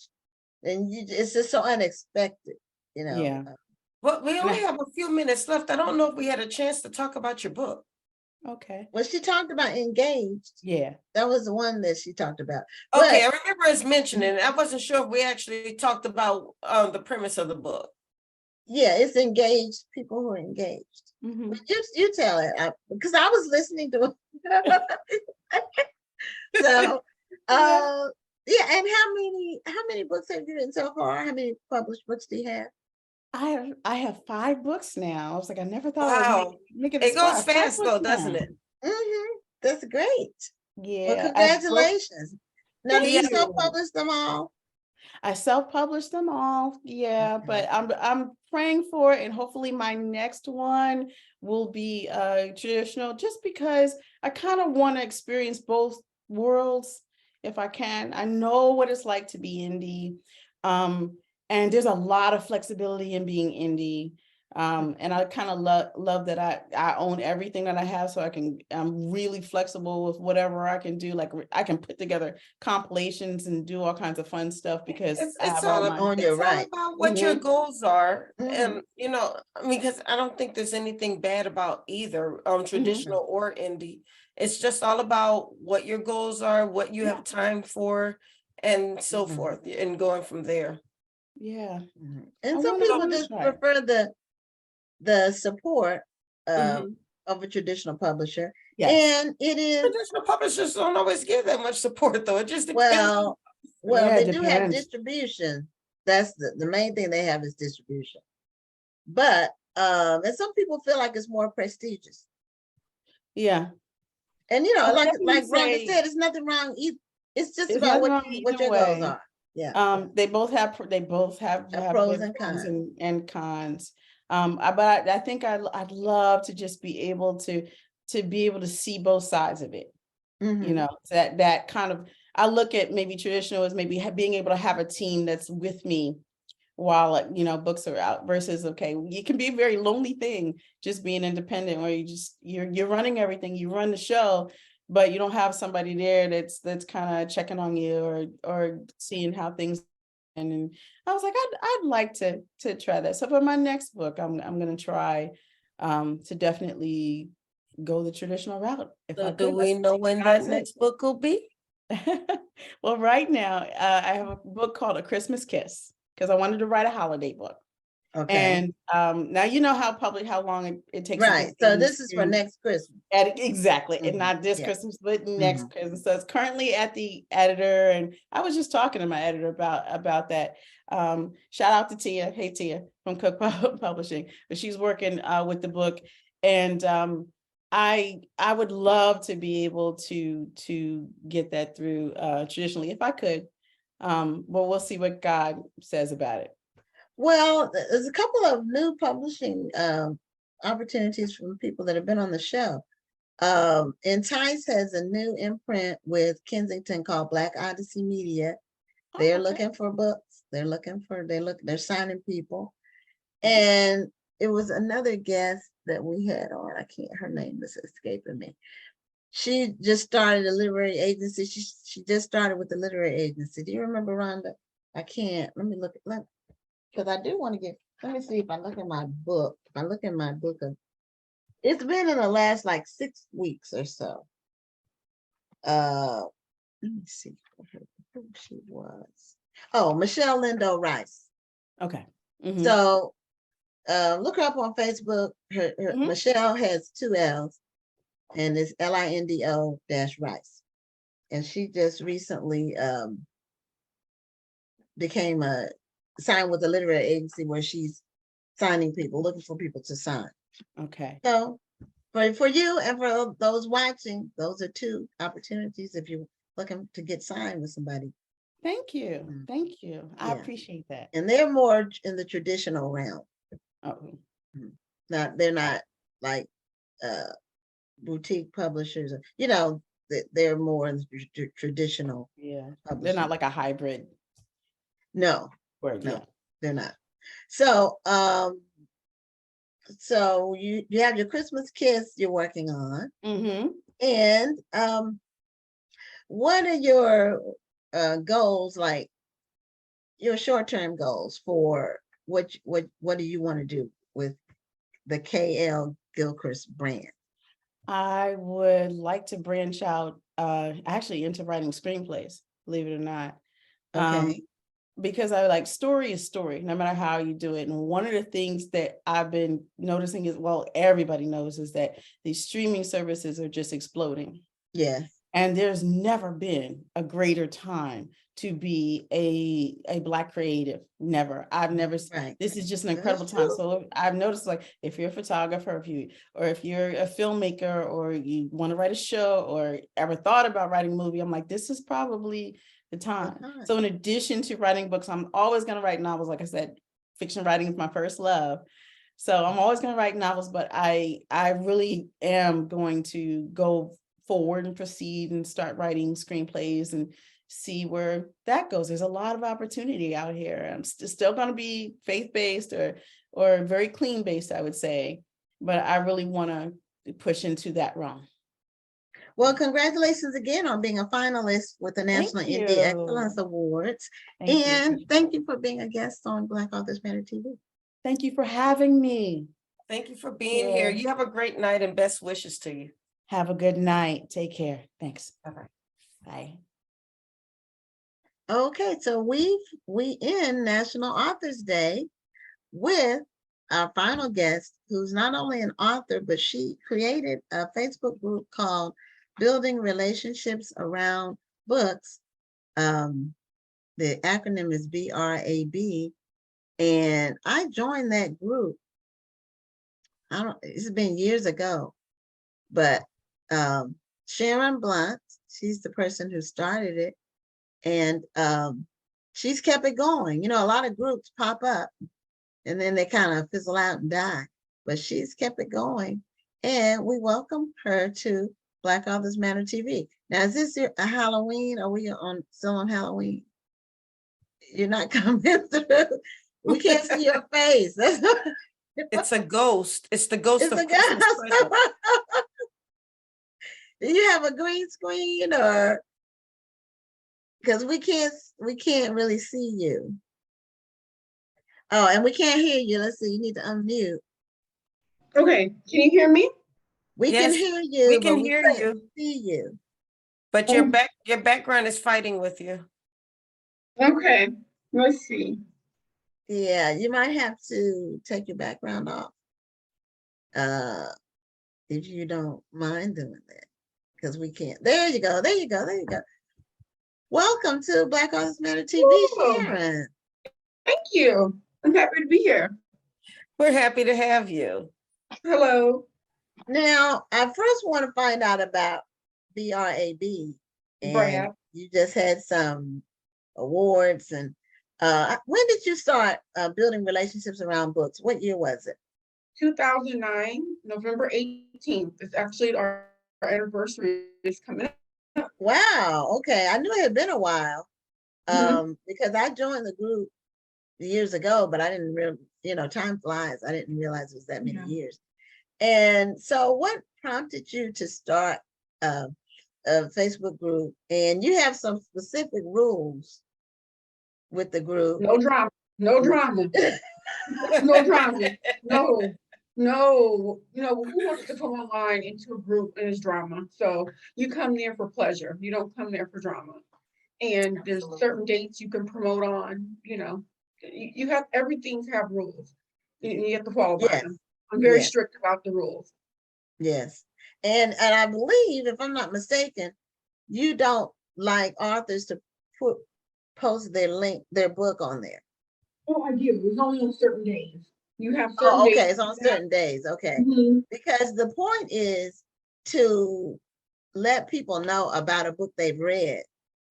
and it's just so unexpected. Yeah. But we And only have a few minutes left. I don't know if we had a chance to talk about your book. Okay. Well, she talked about engaged. Yeah. That was the one that she talked about. Okay, I remember us mentioning it. I wasn't sure if we actually talked about the premise of the book. Yeah, it's engaged, people who are engaged. Mhm. But you tell it, because I was listening to it. So, yeah, and how many books have you written so far? How many published books do you have? I have 5 books now. I was like, I never thought I Wow. would make it It this far. goes 5 fast though, books doesn't now. it? That's great. Yeah. Well, congratulations. Now, do you Thank you. self-publish them all? I self-published them all. Yeah, Okay. but I'm praying for it, and hopefully my next one will be traditional, just because I kind of want to experience both worlds if I can. I know what it's like to be indie. And there's a lot of flexibility in being indie. And I kind of love that I own everything that I have, so I'm really flexible with whatever I can do. Like I can put together compilations and do all kinds of fun stuff because I have all my. on your right. About what your goals are. Mhm. And I mean, because I don't think there's anything bad about either traditional or indie. It's just all about what your goals are, what you have time for, and so forth, and going from there. Yeah. And I some wanna people go just try it. prefer the support of a traditional publisher. Yes. And it is, Traditional publishers don't always give that much support, though. It just depends. well, Yeah, it they do have depends. distribution. That's the main thing they have is distribution. But and some people feel like it's more prestigious. Yeah. And I'll like definitely Rhonda say said, it's nothing wrong either. It's just there's about nothing what wrong your either goals way. are. Yeah. They both have Pros good and pros cons. and cons. But I think I'd love to just be able to be able to see both sides of it. Mhm. So that kind of, I look at maybe traditional as maybe being able to have a team that's with me while books are out, versus it can be a very lonely thing just being independent, where you're running everything, you run the show, but you don't have somebody there that's kind of checking on you or seeing how things. And I was like, I'd like to try that. So for my next book, I'm going to try to definitely go the traditional route. So do we know when that next book will be? Well, right now, I have a book called A Christmas Kiss, because I wanted to write a holiday book. Okay. And now you know how long it takes. Right. So this is for next Christmas. Exactly. And not this Christmas, but next Christmas. So it's currently at the editor. And I was just talking to my editor about that. Shout out to Tia. Hey, Tia from Cook Publishing. But she's working with the book. And I would love to be able to get that through traditionally if I could. But we'll see what God says about it. Well, there's a couple of new publishing opportunities from people that have been on the show. Entice has a new imprint with Kensington called Black Odyssey Media. They're looking for books. They're signing people. And it was another guest that we had on. Her name is escaping me. She just started a literary agency. She just started with the literary agency. Do you remember, Rhonda? I can't. Let me look. Because I do want to let me see if I look at my book. If I look at my book, it's been in the last 6 weeks or so. Let me see who she was. Oh, Michelle Lindo Rice. Okay. So look her up on Facebook. Her Michelle has 2 L's, and it's Lindo-Rice. And she just recently became signed with a literary agency where she's signing people, looking for people to sign. Okay. So for you and for those watching, those are 2 opportunities if you're looking to get signed with somebody. Thank you. Thank you. I appreciate that. And they're more in the traditional realm. Oh. They're not like boutique publishers. They're more in the traditional. Yeah. Publishing. They're not like a hybrid. No, Right, No, yeah. they're not. So, so you have your Christmas Kiss you're working on, Mm-hmm. and what are your goals, like your short-term goals for what do you want to do with the KL Gilchrist brand? I would like to branch out actually into writing screenplays, believe it or not. Okay. Because I like story is story, no matter how you do it. And one of the things that I've been noticing is, well, everybody knows, is that these streaming services are just exploding. Yeah. And there's never been a greater time to be a Black creative. Never. I've never. Right. This is just an That's incredible time. true. So I've noticed, like, if you're a photographer, if you're a filmmaker, or you want to write a show, or ever thought about writing a movie, I'm like, this is probably the time. time. So in addition to writing books, I'm always going to write novels. Like I said, fiction writing is my first love. So I'm always going to write novels, but I really am going to go forward and proceed and start writing screenplays and see where that goes. There's a lot of opportunity out here. I'm still going to be faith-based or very clean-based, I would say, but I really want to push into that realm. Well, congratulations again on being a finalist with the National Thank Indie you. Excellence Awards. Thank And you. thank you for being a guest on Black Authors Matter TV. Thank you for having me. Thank you for being here. You have a great night and best wishes to you. Have a good night. Take care. Thanks. Bye-bye. Bye. Okay, so we end National Authors Day with our final guest, who's not only an author, but she created a Facebook group called Building Relationships Around Books. The acronym is BRAB. And I joined that group. It's been years ago, but Sharon Blount, she's the person who started it. And she's kept it going. You know, a lot of groups pop up and then they kind of fizzle out and die, but she's kept it going. And we welcome her to Black Authors Matter TV. Now, is this a Halloween? Are we still on Halloween? You're not coming through. We can't see your face. It's a ghost. It's the ghost It's of a Christmas present. ghost. Do you have a green screen, or because we can't really see you? Oh, and we can't hear you. Let's see, you need to unmute. Okay, can you hear me? We can Yes, hear you, we but can we hear can't you. see you. But your background is fighting with you. Okay, let's see. Yeah, you might have to take your background off. If you don't mind doing that, because we can't. There you go. There you go. There you go. Welcome to Black Authors Matter TV, Woo. Sharon. Thank you. I'm happy to be here. We're happy to have you. Hello. Now, I first want to find out about BRAB, and Brad. you just had some awards. And when did you start building relationships around books? What year was it? 2009, November 18th. It's actually our anniversary is coming up. Wow. Okay, I knew it had been a while because I joined the group years ago, but I didn't really, time flies. I didn't realize it was that many years. And so what prompted you to start a Facebook group? And you have some specific rules with the group. No drama. No drama. No drama. No. Who wants to come online into a group and it's drama? So you come there for pleasure. You don't come there for drama. And there's certain dates you can promote on, you have everything to have rules. You have to follow by them. I'm very strict about the rules. Yes. And I believe, if I'm not mistaken, you don't like authors to post their book on there. Oh, I do. It's only on certain days. You have certain days. Okay, it's on certain days. Okay. Because the point is to let people know about a book they've read.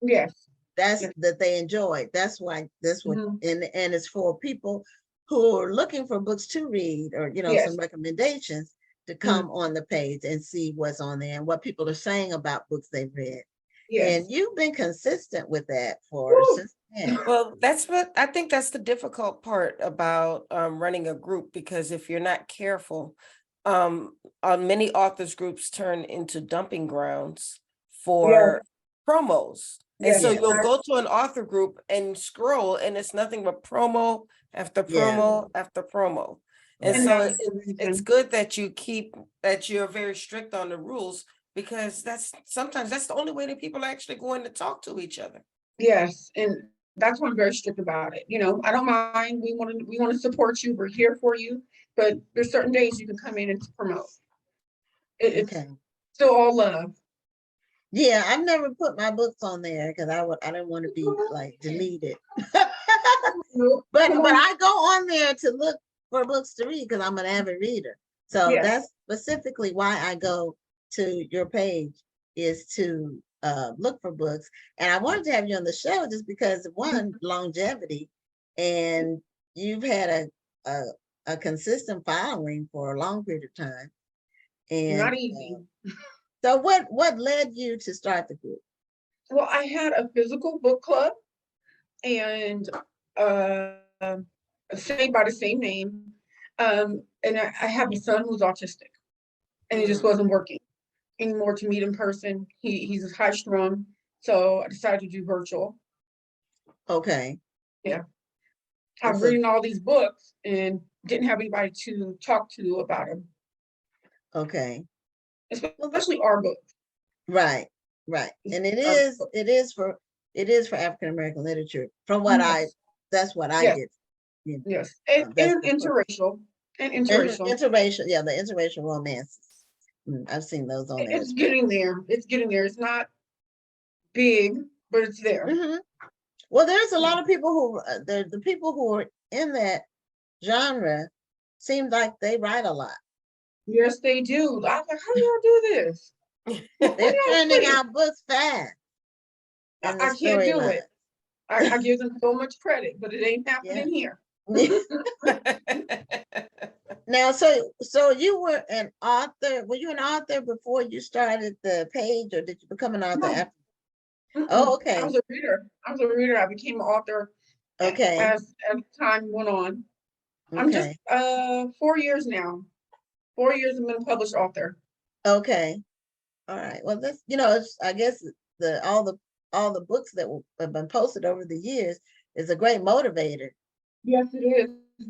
Yes. That they enjoyed. That's why this one, and it's for people who are looking for books to read, or some recommendations to come on the page and see what's on there and what people are saying about books they've read. And you've been consistent with that since Yeah. Well, that's what I think that's the difficult part about running a group, because if you're not careful, many authors groups turn into dumping grounds Yeah, for promos. And yes, so Yes. you'll go to an author group and scroll, and it's nothing but promo after Yeah. promo after promo. And and Right. so that's the it's reason. good that you're very strict on the rules, because sometimes that's the only way that people are actually going to talk to each other. Yes, and that's why I'm very strict about it. I don't mind. We want to support you. We're here for you, but there's certain days you can come in and promote. It's Okay. still all love. Yeah, I've never put my books on there because I didn't want to be like deleted. But Come on. I go on there to look for books to read because I'm an avid reader. So Yes. that's specifically why I go to your page, is to look for books. And I wanted to have you on the show just because of one, longevity, and you've had a consistent following for a long period of time. And Not easy. so what led you to start the group? Well, I had a physical book club, and same by the same name. And I have a son who's autistic, and it just wasn't working anymore to meet in person. He's high strung, so I decided to do virtual. Okay. Yeah. I And was so- reading all these books and didn't have anybody to talk to about them, Okay. especially our books. Right. And it is for African American literature. From what Yes. that's what I Yes. get. You know, Yes, and that's and the first- interracial, and interracial. interracial, yeah, the interracial romances. I've seen those on there. It's getting there. It's getting there. It's not big, but it's there. Mhm. Well, there's a lot of people who the people who are in that genre seem like they write a lot. Yes, they do. I was like, how do y'all do this? They're y'all turning do? out books fast. I And the can't do storyline. it. I give them so much credit, but it ain't happening here. Now, so you were an author. Were you an author before you started the page, or did you become an author No. after? Mm-mm. Oh, okay. I was a reader. I became an author Okay. as time went on. I'm just Okay. 4 years now. 4 years I've been a published author. Okay. All right. Well, that's, it's, I guess all the books that have been posted over the years is a great motivator. Yes, it is.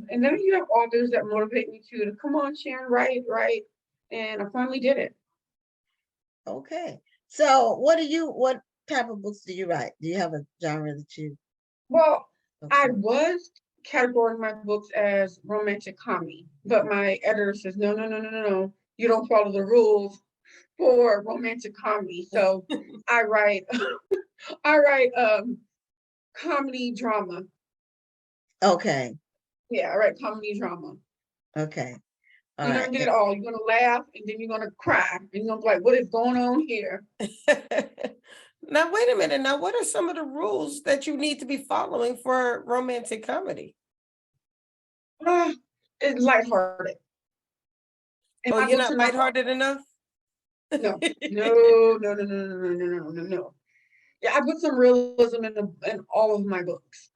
And then you have authors that motivate me to come on, Sharon, write. And I finally did it. Okay. So what type of books do you write? Do you have a genre that you? Well, Okay. I was categorizing my books as romantic comedy, but my editor says, no. You don't follow the rules for romantic comedy. So I write comedy drama. Okay. Yeah, I write comedy drama. Okay. All You're right. gonna get it all. You're gonna laugh and then you're gonna cry. And you're gonna be like, what is going on here? Now, wait a minute. Now, what are some of the rules that you need to be following for romantic comedy? It's lighthearted. And Oh, my you're books not are not lighthearted enough? No. Yeah, I put some realism in all of my books.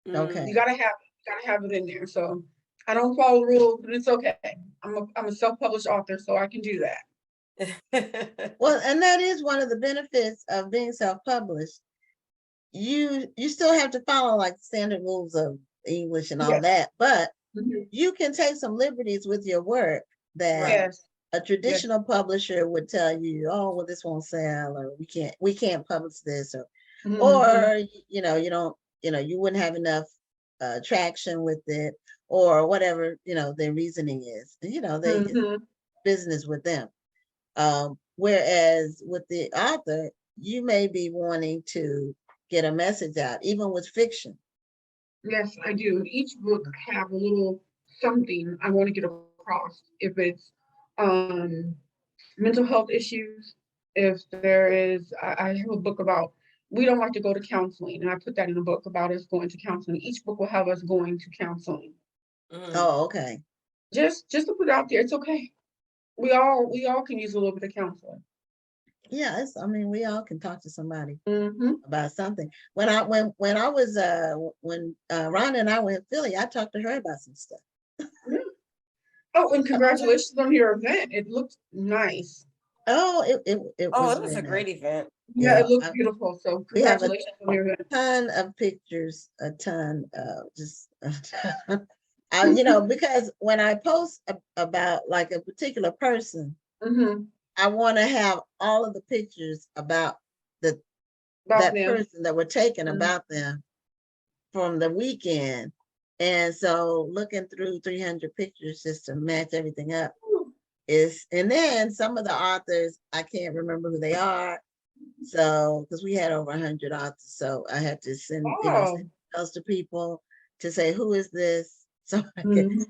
Okay. You gotta have it in there. So I don't follow the rules, but it's okay. I'm a self-published author, so I can do that. Well, and that is one of the benefits of being self-published. You still have to follow like standard rules of English and all Yes. that, but Mhm. you can take some liberties with your work that Yes. a traditional publisher would tell you, oh, well, this won't sell, or we can't publish this, or Mhm. you wouldn't have enough traction with it, or whatever, their reasoning is. They Mhm. business with them. Whereas with the author, you may be wanting to get a message out, even with fiction. Yes, I do. Each book have a little something I want to get across. If it's mental health issues, if there is, I have a book about we don't like to go to counseling, and I put that in a book about us going to counseling. Each book will have us going to counseling. Oh, okay. Just to put it out there, it's okay. We all can use a little bit of counseling. Yeah, I mean, we all can talk to somebody Mm-hmm. about something. When I was when Rhonda and I were in Philly, I talked to her about some stuff. Oh, and congratulations on your event. It looked nice. Oh, it Oh, was it was a really great nice. event. Yeah, it looked I- beautiful. So we have a congratulations on your event. ton of pictures, a ton of just because when I post about like a particular person, Mm-hmm. I want to have all of the pictures about the About that them. person that were taken Mhm. about them from the weekend. And so looking through 300 pictures just to match everything up and then some of the authors, I can't remember who they are. So, because we had over 100 authors, so I had to send Oh. emails to people to say, who is this? So Mhm.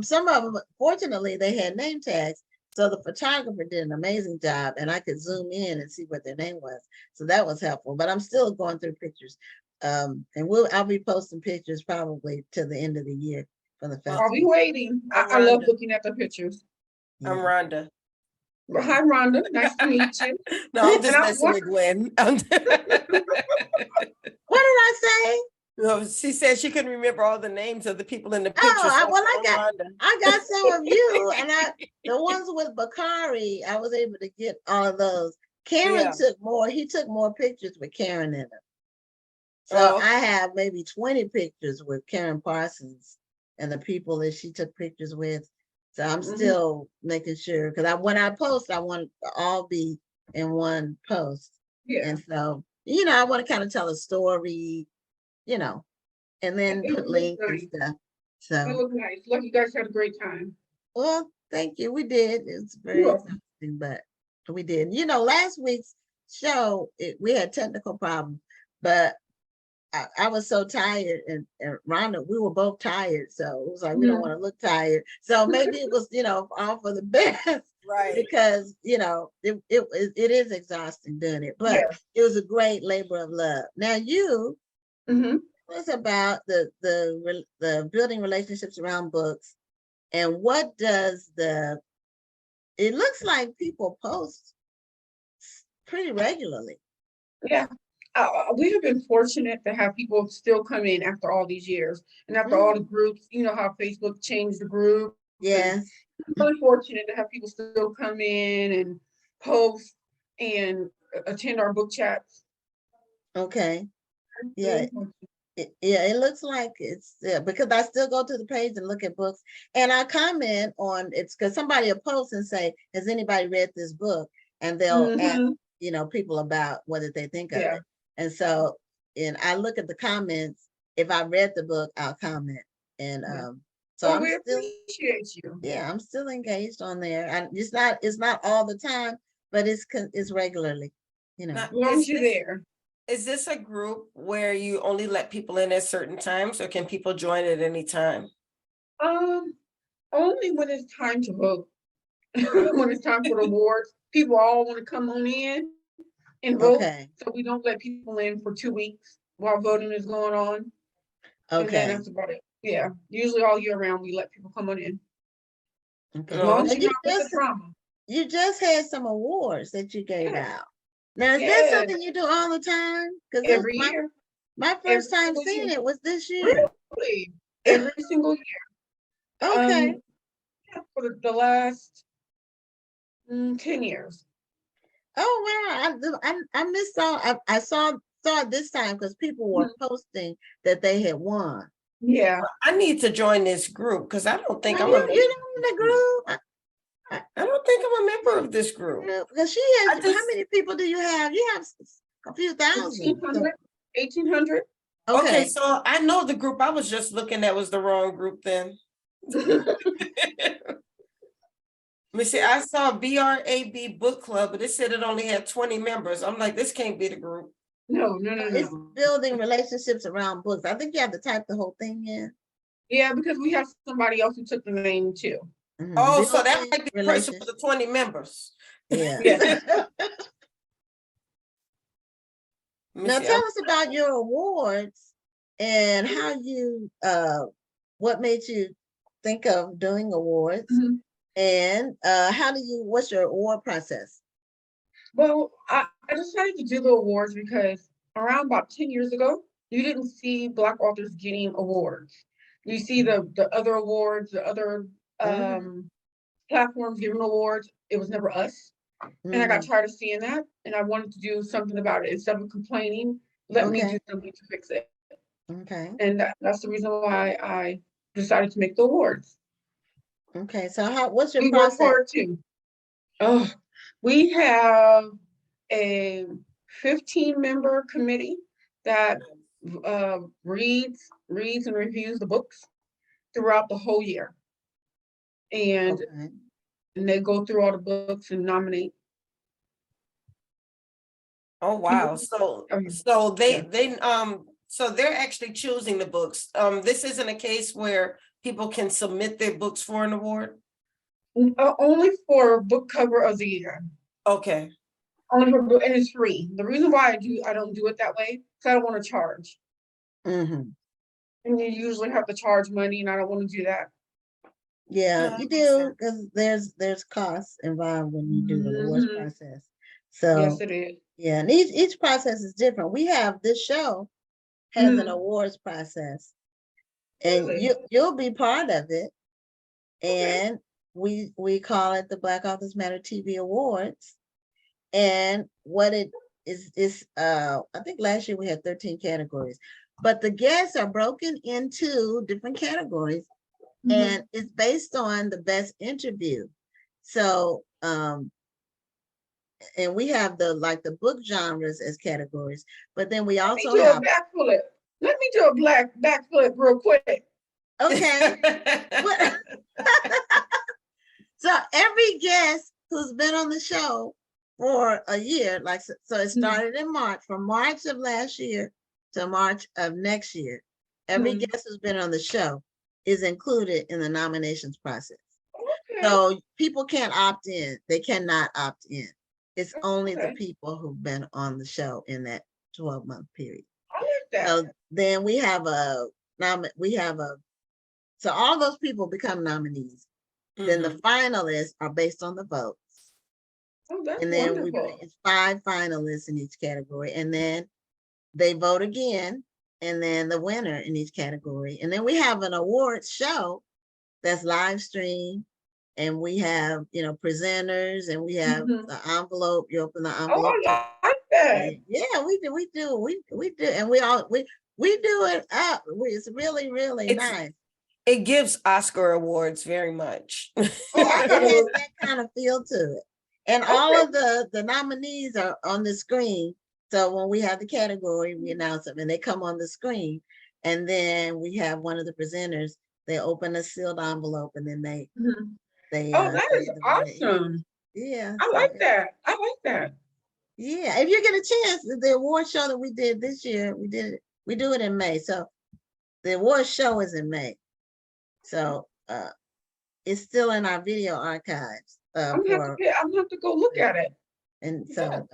some of them, fortunately, they had name tags. So the photographer did an amazing job and I could zoom in and see what their name was. So that was helpful, but I'm still going through pictures. And I'll be posting pictures probably to the end of the year for the I'll be festival. waiting. I love looking at the pictures. I'm Yeah. Rhonda. Hi, Rhonda. Nice to meet you. No, I'm just And I messing with Gwen. What did I say? No, she said she couldn't remember all the names of the people in the picture. Oh, So well, I said, I got some of you, and the ones with Bakari, I was able to get all of those. Karen Yeah. took more. He took more pictures with Karen in them. So Oh, I have maybe 20 pictures with Karen Parsons and the people that she took pictures with. So I'm still making sure because when I post, I want to all be in one post. Yeah. And so, I want to kind of tell a story, and then It put looked links and nice. stuff. It So, looked nice. Like you guys had a great time. well, thank you. We did. It's very Yeah. exhausting, but we did. Last week's show, we had technical problems, but I was so tired, and Rhonda, we were both tired. So it was like, we don't want to look tired. So maybe it was, all for the best. right. Because, it is exhausting doing it, but Yeah. it was a great labor of love. Now you, Mm-hmm. was about the building relationships around books, and what does it looks like people post pretty regularly. Yeah. We have been fortunate to have people still come in after all these years and after all the groups. You know how Facebook changed the group. Yes. Really fortunate to have people still come in and post and attend our book chats. Okay. Yeah. It looks like it's because I still go to the page and look at books, and I comment on it's because somebody will post and say, has anybody read this book? And they'll ask, people about what did they think of Yeah. it. And so, and I look at the comments. If I read the book, I'll comment. And so Well, I'm we still, appreciate you. yeah, I'm still engaged on there. And it's not all the time, but it's regularly, Now, As long as you're there. Is this a group where you only let people in at certain times, or can people join at any time? Only when it's time to vote. When it's time for the awards, people all want to come on in and vote. Okay. So we don't let people in for 2 weeks while voting is going on. And then Okay. that's about it. Yeah. Usually all year round, we let people come on in. Okay. As long as And you're not with the drama. You just had some awards that you gave Yeah. out. Now, is that Yeah. something you do all the time? Because Every year. my first time single seeing year. it was this year. Really? Every single year. Okay. For the last 10 years. Oh wow! I missed all. I saw it this time because people were posting that they had won. Yeah. I need to join this group because I don't think Oh, I'm a you member. you know in the group I don't think I'm a member of this group. because she has. How many people do you have? You have a few thousand. 1,800. 1,800. Okay, so I know the group I was just looking at was the wrong group then. Let me see, I saw BRAB Book Club, but it said it only had 20 members. I'm like, this can't be the group. No. It's building relationships around books. I think you have to type the whole thing in. Yeah, because we have somebody else who took the name too. Oh, so that might be the person for the 20 members. Yeah. Now tell us about your awards and how you what made you think of doing awards, and what's your award process? Well, I decided to do the awards because around about 10 years ago, you didn't see Black authors getting awards. You see the other awards, the other Mhm, platforms giving awards. It was never us. And I got mhm. tired of seeing that. And I wanted to do something about it. Instead of complaining, let me Okay, do something to fix it. okay, And that's the reason why I decided to make the awards. okay. So what's your We work process? hard too. Oh, we have a 15-member committee that reads and reviews the books throughout the whole year. And, Okay. and they go through all the books and nominate Oh, people. wow. So, Oh, yeah. so Yeah. so they're actually choosing the books. This isn't a case where people can submit their books for an award? Only for book cover of the year. Okay. Only for book, and it's free. The reason why I don't do it that way, because I don't want to charge. Mm-hmm. And you usually have to charge money, and I don't want to do that. Yeah, No, you that makes do, sense. because there's costs involved when you do the awards Mhm. process. Yes, So, it is. yeah, and each process is different. We have, this show has an Mhm. awards process, and Really? you'll be part of it. Okay. And we call it the Black Authors Matter TV Awards. And what it is, I think last year we had 13 categories, but the guests are broken into different categories, Mhm. and it's based on the best interview. So, and we have the book genres as categories, but then we Let me also do a have, backflip. Let me do a black backflip real quick. okay, what? So every guest who's been on the show for a year, so it started in March, from March of last year to March of next year. Every Mhm. guest who's been on the show is included in the nominations process. Okay. So people can't opt in. They cannot opt in. It's only the Okay. people who've been on the show in that 12-month period. I like that. So then we have so all those people become nominees. Then the Mhm. finalists are based on the votes. Oh, that's And then wonderful. it's 5 finalists in each category. And then they vote again, and then the winner in each category. And then we have an awards show that's live streamed, and we have, presenters, and we have Mhm. the envelope. You open the Oh, envelope. I like that. Yeah, we do, and we do it up. It's really, really It's nice. it gives Oscar awards very much. Yeah, I it has gotta. that kind of feel to it. And all Okay. of the nominees are on the screen. So when we have the category, we announce them and they come on the screen. And then we have one of the presenters, they open a sealed envelope, and then they Mhm. they Oh, that say is the winner is. awesome. Yeah, I so like that. I like that. yeah. If you get a chance, the award show that we did this year, we do it in May. So the award show is in May. So it's still in our video archives I'm gonna have to go look at it. and Yeah. so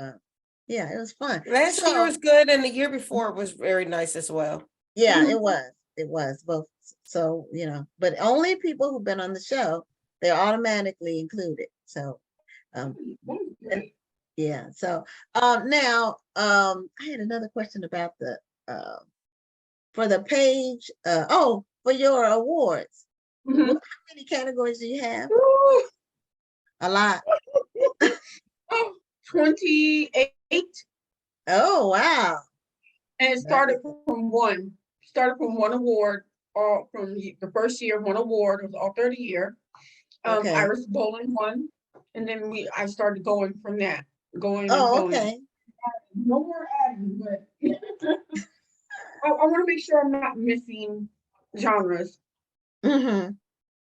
yeah, it was fun. Last year So was good, and the year before was very nice as well. yeah, Mhm. it was both. So but only people who've been on the show, they're automatically included. So That's and great. yeah, so now I had another question about the for the page, for your awards. Mhm. How many categories do you have? Woo. A lot. Oh, 28. Oh wow. And it That started is- from one. Started from one award, or from the first year, one award of author of the year. Okay. Iris Bowling won, and then I started going from that, going and Oh, going. okay. No more adding, but I want to make sure I'm not missing genres. Mm-hmm.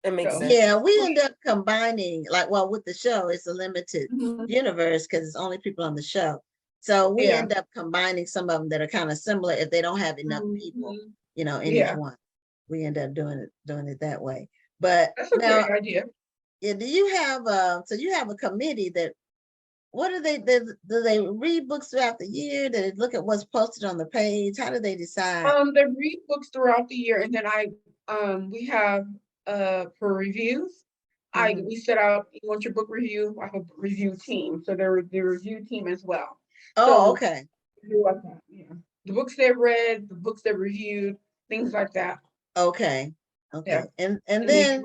It makes So, sense. Yeah, we end up combining, with the show, it's a limited mhm. universe because it's only people on the show. So we Yeah. end up combining some of them that are kind of similar if they don't have enough people, Mhm. in each Yeah, one. We end up doing it that way. But that's a now, great idea. yeah, do you have so you have a committee that what do they read books throughout the year? Do they look at what's posted on the page? How do they decide? They read books throughout the year, and then we have for reviews. We set out, you want your book review, I have a review team, so they're the review team as well. Oh, So, okay. do like that, yeah. The books they've read, the books they've reviewed, things like that. Okay. Okay. Yeah. And And then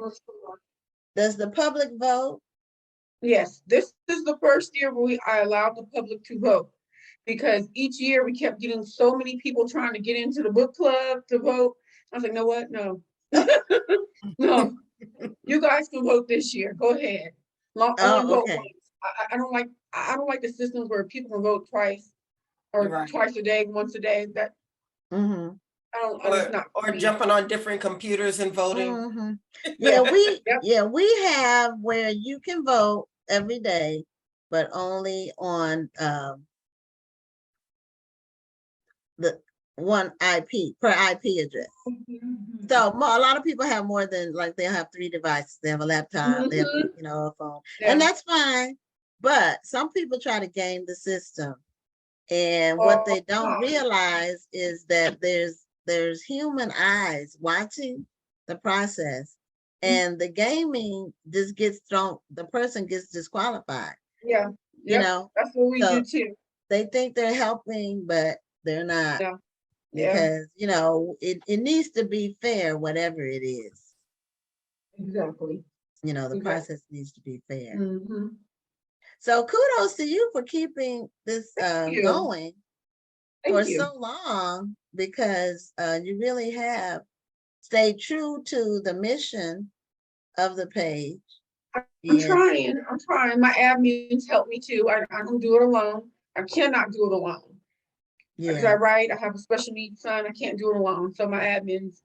does the public vote? yes, this is the first year where I allowed the public to vote, because each year we kept getting so many people trying to get into the book club to vote. I was like, no, what? No. No, you guys can vote this year. Go ahead. Only Oh, vote okay. once. I don't like the systems where people can vote twice or Right. twice a day, once a day. That Mm-hmm. it's not for Or me. jumping on different computers and voting. Mm-hmm. Yeah, Yep. we have where you can vote every day, but only on the one IP per IP address. So a lot of people have more than, like, they'll have 3 devices. They have a laptop, they have, Mhm. a phone, Yeah. and that's fine. But some people try to game the system, and what they don't realize is that there's human eyes watching the process, and the gaming just gets thrown. The person gets disqualified. Yeah. You Yep. know, That's what we so do too. they think they're helping, but they're not. Yeah. Yeah. Because it needs to be fair, whatever it is. Exactly. The Exactly. process needs to be fair. Mm-hmm. So kudos to you for keeping this you. going for Thank you. so long, because you really have stayed true to the mission of the page. I'm And trying. I'm trying. My admins help me too. I don't do it alone. I cannot do it alone. Because I yeah, write, I have a special needs son. I can't do it alone. So my admins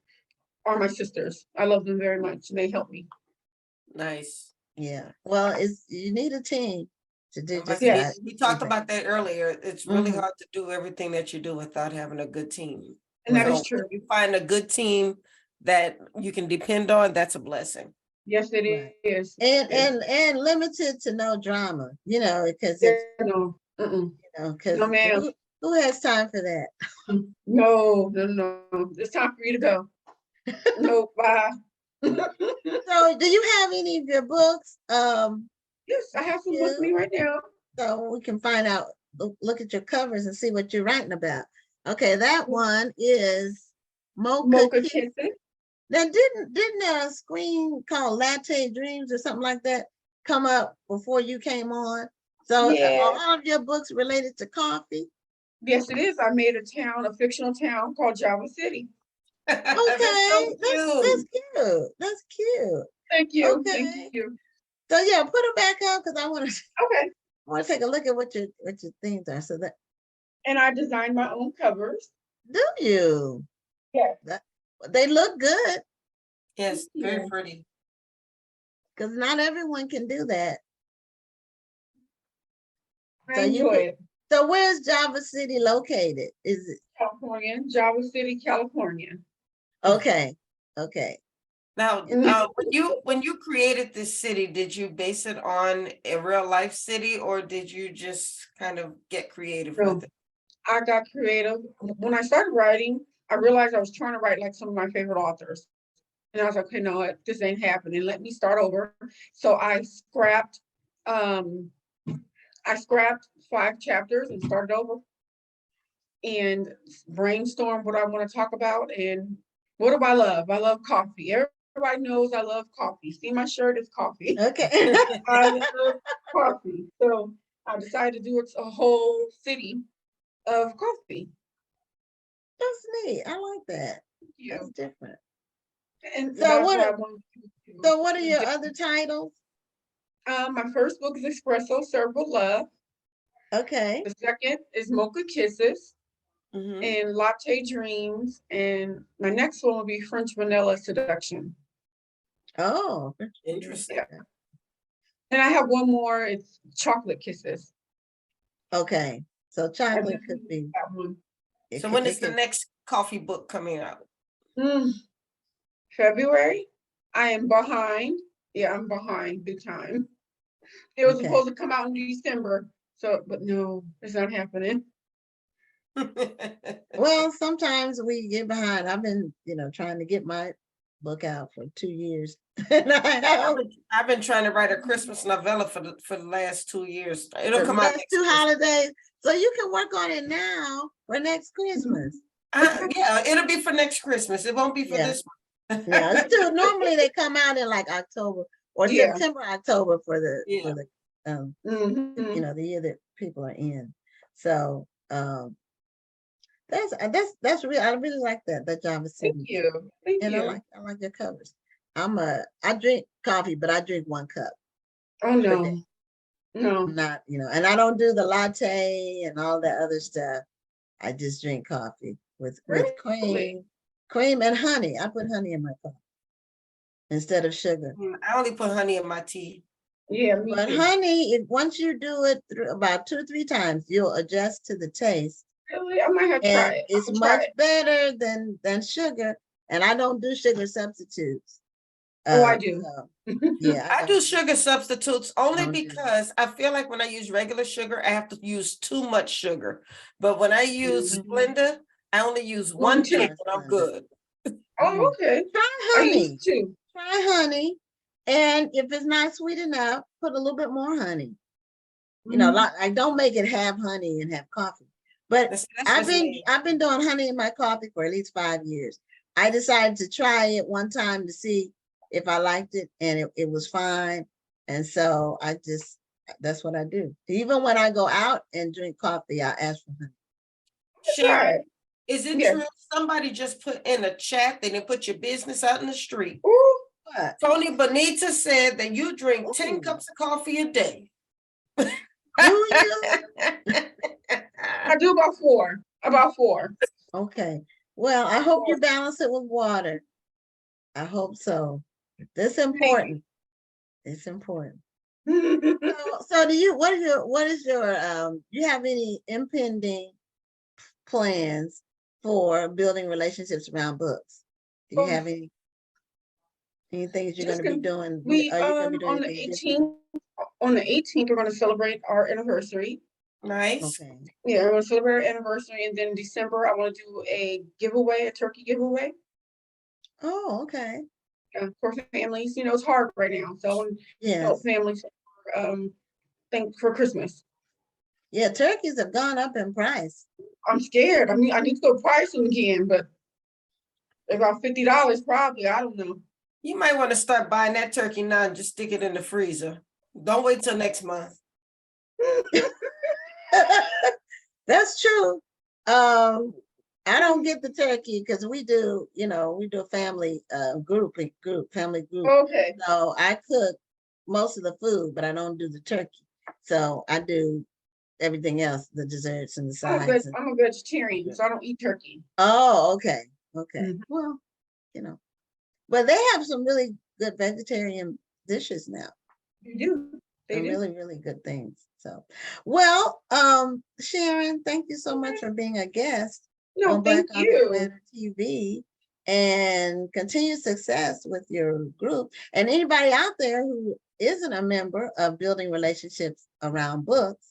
are my sisters. I love them very much, and they help me. Nice. yeah. Well, you need a team to do just Yes. We talked anything. about that earlier. It's really Mhm. hard to do everything that you do without having a good team. And that is So true. when you find a good team that you can depend on, that's a blessing. Yes, it Right. is. And limited to no drama, because Yeah, it's no. because No, ma'am. who has time for that? No. It's time for you to go. No, bye. So do you have any of your books? Yes, I have some with me right now. So we can find out, look at your covers and see what you're writing about. Okay, that one is Mocha Kisses. Now, didn't a screen called Latte Dreams or something like that come up before you came on? So Yeah. are all of your books related to coffee? Yes, it is. I made a fictional town called Java City. Okay, That's so that's cute. cute. That's cute. Thank you. Okay. Thank you. So yeah, put them back up because I want Okay. to take a look at what your things are. So that And I designed my own covers. do you? Yes. They look good Yes, very Yeah. pretty. because not everyone can do that. I So enjoy it. So where's Java City located? Is it California, Java City, California. okay? Okay. Now, Mhm. when you created this city, did you base it on a real life city, or did you just kind of get creative No. with it? I got creative. When I started writing, I realized I was trying to write like some of my favorite authors. And I was like, okay, no, this ain't happening. Let me start over. So I scrapped 5 chapters and started over and brainstormed what I want to talk about. And what do I love? I love coffee. Everybody knows I love coffee. See my shirt is coffee. Okay. I love coffee. So I decided to do a whole city of coffee. That's neat. I like that. Yeah. That's different. And So that's what? what I wanted to do. So what are your other titles? My first book is Espresso Served with Love. Okay. The second is Mocha Kisses Mhm. and Latte Dreams. And my next one will be French Vanilla Seduction. Oh, Interesting. Yeah. And I have one more, it's Chocolate Kisses. okay. So I chocolate just could be. that one. So when is the next coffee book coming out? February. I am behind. Yeah, I'm behind big time. It was Okay. supposed to come out in December. So, but no, it's not happening. Well, sometimes we get behind. I've been, trying to get my book out for 2 years. And I've been trying to write a Christmas novella for the last 2 years. It'll the come out next next 2 Christmas. holidays. So you can work on it now for next Christmas. Yeah, it'll be for next Christmas. It won't be for Yeah. this one. Yeah, it's still normally they come out in like October or Yeah. September, October for the Yeah. you know, the year that people are in. So that's really, I really like that Java Thank signature. you. Thank And you. I like your covers. I drink coffee, but I drink 1 cup. Oh, per no. day. No. Not, you know, and I don't do the latte and all that other stuff. I just drink coffee with Really? cream and honey. I put honey in my coffee instead of sugar. I only put honey in my tea. Yeah, me But too. honey, once you do it through about 2 or 3 times, you'll adjust to the taste. Really? I might have to And try it. it's I'm gonna try much it. better than sugar. And I don't do sugar substitutes. Oh, I do. So, yeah, I do sugar substitutes only Don't do that. because I feel like when I use regular sugar, I have to use too much sugar. But when I use Mhm. Splenda, I only use One one tea. cup and I'm good. Oh, okay. Try I honey. used to. Try honey. And if it's not sweet enough, put a little bit more honey. You know, Mhm. I don't make it half honey and half coffee. But That's I've just me. been doing honey in my coffee for at least 5 years. I decided to try it one time to see if I liked it, and it was fine. And so that's what I do. Even when I go out and drink coffee, I ask for honey. Sharon, is it Yeah. true? Somebody just put in a chat, they didn't put your business out in the street. Ooh, What? Tony Bonita said that you drink 10 Ooh. cups of coffee a day. Do you? I do about 4. About 4. Okay. Well, I hope you balance it with water. I hope so. That's important. It's important. So do you, what is your, you have any impending plans for building relationships around books? Do you have any things you're Just going to be gonna- doing? We Are you going to be doing on the anything different? 18th, we're going to celebrate our anniversary. Nice. Okay. Yeah, we're going to celebrate our anniversary, and then in December, I want to do a giveaway, a turkey giveaway. Oh, okay. For families, you know, it's hard right now, so I want to help Yes. families think for Christmas. Yeah, turkeys have gone up in price. I'm scared. I mean, I need to go price them again, but about $50 probably. I don't know. You might want to start buying that turkey now and just stick it in the freezer. Don't wait till next month. That's true. I don't get the turkey because we do, you know, we do a family family group. Okay. So I cook most of the food, but I don't do the turkey. So I do everything else, the desserts and the sides. I'm a vegetarian, so I don't eat turkey. Oh, okay. Okay. Mhm. Well, you know, but they have some really good vegetarian dishes now. They do. They Some do. really, really good things. So, well, Sharon, thank you so much for being a guest No, on Black thank Authors you. Matter TV, and continued success with your group. And anybody out there who isn't a member of Building Relationships Around Books,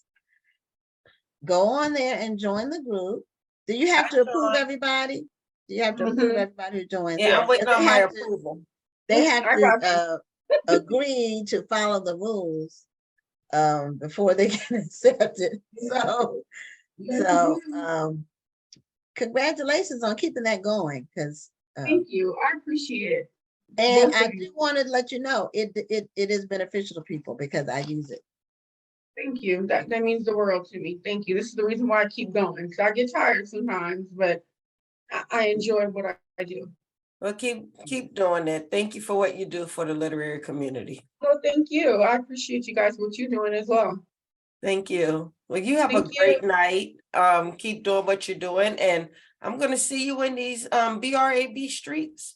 go on there and join the group. Do you have to approve everybody? Do you have to approve Mhm. everybody who joins? Yeah, I'm waiting And on they my have to- approval. They have I got to agree to follow the rules before they get accepted. So congratulations on keeping that going, because Thank you. I appreciate it. and Both I of you. do want to let you know it is beneficial to people because I use it. Thank you. That means the world to me. Thank you. This is the reason why I keep going. Because I get tired sometimes, but I enjoy what I do. Well, keep doing that. Thank you for what you do for the literary community. Well, thank you. I appreciate you guys, what you're doing as well. Thank you. Well, you have Thank a you. great night. Keep doing what you're doing, and I'm gonna see you in these BRAB streets.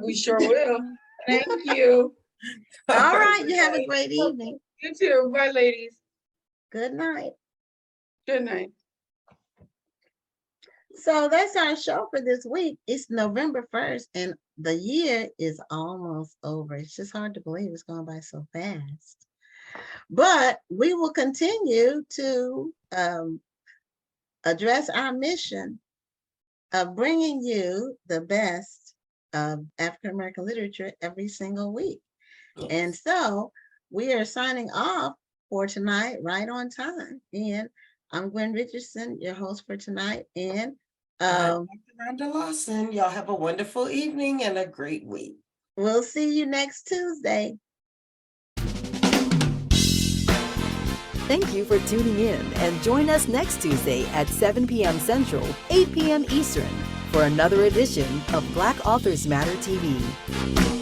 We sure will. Thank you. All right, you have a great evening. You too. Bye, ladies. Good night. Good night. So that's our show for this week. It's November 1st and the year is almost over. It's just hard to believe it's going by so fast. But we will continue to address our mission of bringing you the best of African American literature every single week. Yes. And so we are signing off for tonight, right on time. And I'm Gwen Richardson, your host for tonight. And Dr. Rhonda Lawson, y'all have a wonderful evening and a great week. we'll see you next Tuesday. Thank you for tuning in, and join us next Tuesday at 7 p.m. Central, 8 p.m. Eastern for another edition of Black Authors Matter TV.